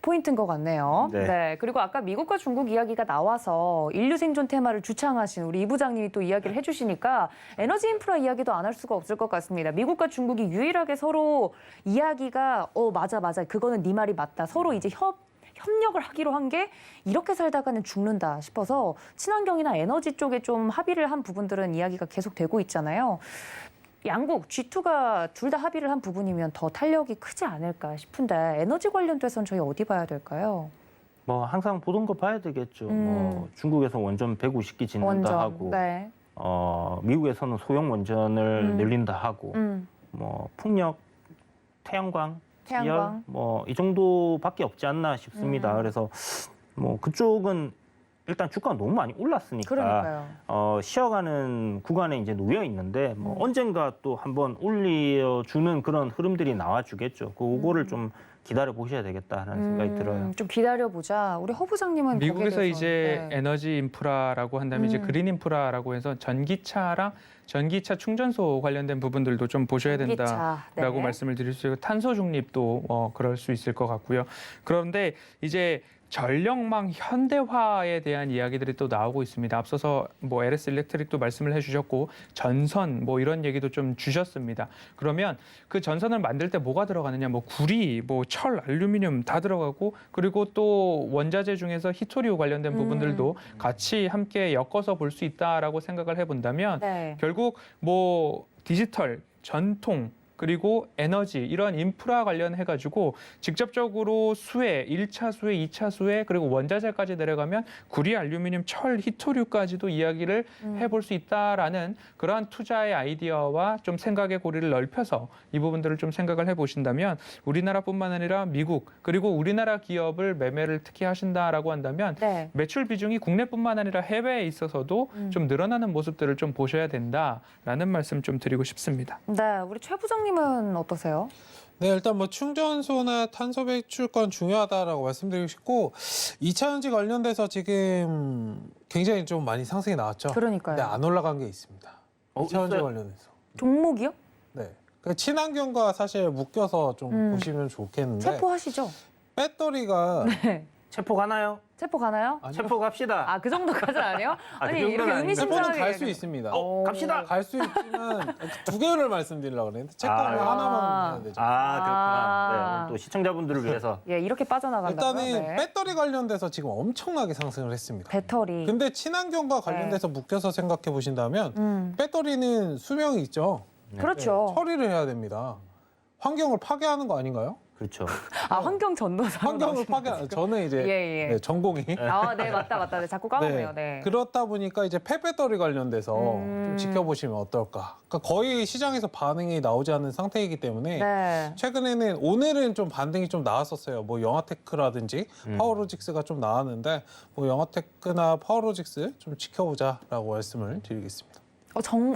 포인트인 것 같네요. 네. 그리고 아까 미국과 중국 이야기가 나와서 인류 생존 테마를 주창하신 우리 이 부장님이 또 이야기를 해주시니까 에너지 인프라 이야기도 안 할 수가 없을 것 같습니다. 미국과 중국이 유일하게 서로 이야기가 맞아 그거는 네 말이 맞다. 서로 이제 협력을 하기로 한 게 이렇게 살다가는 죽는다 싶어서 친환경이나 에너지 쪽에 좀 합의를 한 부분들은 이야기가 계속 되고 있잖아요. 양국 G2가 둘 다 합의를 한 부분이면 더 탄력이 크지 않을까 싶은데 에너지 관련돼서는 저희 어디 봐야 될까요? 뭐 항상 보던 거 봐야 되겠죠. 뭐 중국에서 원전 150기 짓는다 하고 네. 미국에서는 소형 원전을 늘린다 하고 뭐 풍력, 태양광, 태양광. 뭐 이 정도밖에 없지 않나 싶습니다. 그래서 뭐 그쪽은 일단 주가가 너무 많이 올랐으니까 그러니까요. 쉬어가는 구간에 이제 놓여 있는데 뭐 언젠가 또 한번 올려주는 그런 흐름들이 나와주겠죠. 그거를 좀 기다려 보셔야 되겠다라는 생각이 들어요. 좀 기다려보자. 우리 허 부장님은 거기에 미국에서 대해서, 이제 네. 에너지 인프라라고 한다면 이제 그린 인프라라고 해서 전기차 충전소 관련된 부분들도 좀 보셔야 전기차, 된다라고 네. 말씀을 드릴 수 있고 탄소 중립도 그럴 수 있을 것 같고요. 그런데 이제 전력망 현대화에 대한 이야기들이 또 나오고 있습니다. 앞서서 뭐 LS 일렉트릭도 말씀을 해주셨고 전선 뭐 이런 얘기도 좀 주셨습니다. 그러면 그 전선을 만들 때 뭐가 들어가느냐? 뭐 구리, 뭐 철, 알루미늄 다 들어가고 그리고 또 원자재 중에서 히토리우 관련된 부분들도 같이 함께 엮어서 볼 수 있다라고 생각을 해본다면 네. 결국 뭐 디지털, 전통 그리고 에너지 이런 인프라 관련해가지고 직접적으로 수혜, 1차 수혜, 2차 수혜 그리고 원자재까지 내려가면 구리, 알루미늄, 철, 히토류까지도 이야기를 해볼 수 있다라는 그러한 투자의 아이디어와 좀 생각의 고리를 넓혀서 이 부분들을 좀 생각을 해보신다면 우리나라뿐만 아니라 미국 그리고 우리나라 기업을 매매를 특히 하신다라고 한다면 네. 매출 비중이 국내뿐만 아니라 해외에 있어서도 좀 늘어나는 모습들을 좀 보셔야 된다라는 말씀 좀 드리고 싶습니다. 네, 우리 최 부장님은 어떠세요? 네, 일단 뭐 충전소나 탄소 배출권 중요하다라고 말씀드리고 싶고 2차 전지 관련돼서 지금 굉장히 좀 많이 상승이 나왔죠. 그러니까요. 근데 안 올라간 게 있습니다. 2차 전지 있어요? 관련해서. 종목이요? 네. 그 친환경과 사실 묶여서 좀 보시면 좋겠는데 체포하시죠? 배터리가 네. 체포 가나요? 체포 가나요? 아니요. 체포 갑시다. 그 정도까지는 아니에요? 그 아니, 정도는 이렇게 아닌데. 의미심장하게. 체포는 갈 수 얘기하는- 있습니다. 갑시다. 갈 수 있지만 두 개를 말씀드리려고 그랬는데 체크는 아. 하나만 해야 되죠. 그렇구나. 네, 또 시청자분들을 위해서. 예, 이렇게 빠져나간다고요? 일단은 네. 배터리 관련돼서 지금 엄청나게 상승을 했습니다. 배터리. 근데 친환경과 관련돼서 묶여서 생각해 보신다면 배터리는 수명이 있죠. 그렇죠. 처리를 해야 됩니다. 환경을 파괴하는 거 아닌가요? 그렇죠. 아, 환경 전도사. 환경을 파괴. 저는 이제 예, 예. 네, 전공이 아, 네, 맞다. 네, 자꾸 까먹네요. 네. 그렇다 보니까 이제 폐배터리 관련돼서 음. 좀 지켜보시면 어떨까. 그러니까 거의 시장에서 반응이 나오지 않는 상태이기 때문에 네. 최근에는 오늘은 좀 반등이 좀 나왔었어요. 뭐 영화테크라든지 파워로직스가 좀 나왔는데 뭐 영화테크나 파워로직스 좀 지켜보자라고 말씀을 드리겠습니다.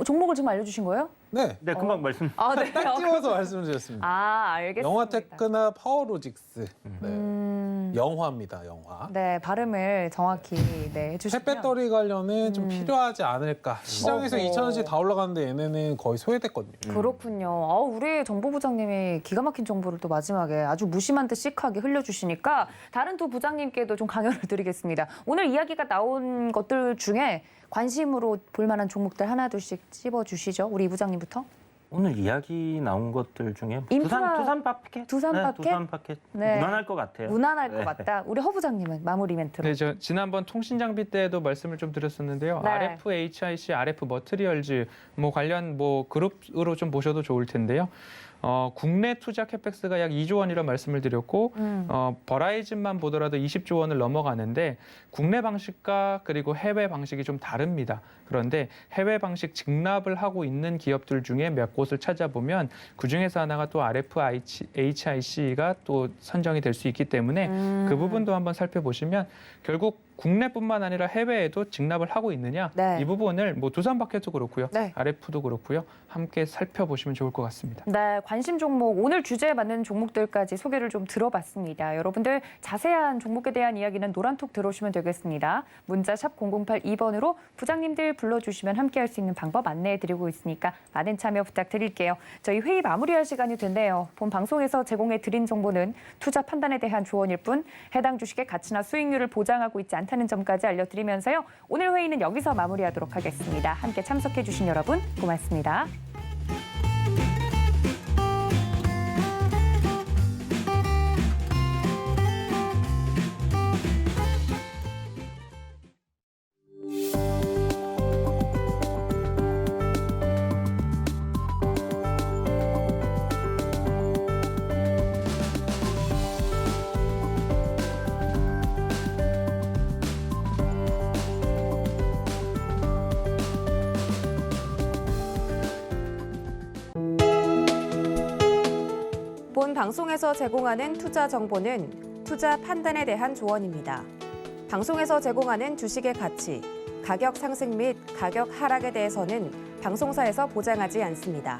종목을 지금 알려주신 거예요? 네, 네, 금방 말씀. 아, 네. 딱 찍어서 말씀드렸습니다. 아, 알겠습니다. 영화테크나 파워로직스, 네. 음. 영화입니다, 영화. 네, 발음을 정확히 네, 해주시면. 폐배터리 관련은 좀 필요하지 않을까. 시장에서 어허. 2,000원씩 다 올라가는데 얘네는 거의 소외됐거든요. 그렇군요. 우리 정보부장님이 기가 막힌 정보를 또 마지막에 아주 무심한 듯 시크하게 흘려주시니까 다른 두 부장님께도 좀 강연을 드리겠습니다. 오늘 이야기가 나온 것들 중에 관심으로 볼 만한 종목들 하나둘씩 찝어주시죠. 우리 이 부장님부터. 오늘 이야기 나온 것들 중에 인프라- 두산 파켓? 두산 네, 파켓? 두산 파켓. 네. 무난할 것 같아요. 무난할 네. 것 같다. 우리 허 부장님은 마무리 멘트로. 네, 저 지난번 통신장비 때도 말씀을 좀 드렸었는데요. 네. RF HIC, RF 머티리얼즈 뭐 관련 뭐 그룹으로 좀 보셔도 좋을 텐데요. 국내 투자 캐펙스가 약 2조 원이라 말씀을 드렸고 버라이즌만 보더라도 20조 원을 넘어가는데 국내 방식과 그리고 해외 방식이 좀 다릅니다. 그런데 해외 방식 직납을 하고 있는 기업들 중에 몇 곳을 찾아보면 그중에서 하나가 또 RF HIC가 또 선정이 될 수 있기 때문에 그 부분도 한번 살펴보시면 결국 국내뿐만 아니라 해외에도 직납을 하고 있느냐 네. 이 부분을 뭐 두산마켓도 그렇고요. 네. RF도 그렇고요. 함께 살펴보시면 좋을 것 같습니다. 네, 관심 종목, 오늘 주제에 맞는 종목들까지 소개를 좀 들어봤습니다. 여러분들 자세한 종목에 대한 이야기는 노란톡 들어오시면 되겠습니다. 문자 샵 0082번으로 부장님들 불러주시면 함께할 수 있는 방법 안내해드리고 있으니까 많은 참여 부탁드릴게요. 저희 회의 마무리할 시간이 됐네요. 본 방송에서 제공해드린 정보는 투자 판단에 대한 조언일 뿐 해당 주식의 가치나 수익률을 보장하고 있지 않다는 점까지 알려드리면서요. 오늘 회의는 여기서 마무리하도록 하겠습니다. 함께 참석해주신 여러분 고맙습니다. 본 방송에서 제공하는 투자 정보는 투자 판단에 대한 조언입니다. 방송에서 제공하는 주식의 가치, 가격 상승 및 가격 하락에 대해서는 방송사에서 보장하지 않습니다.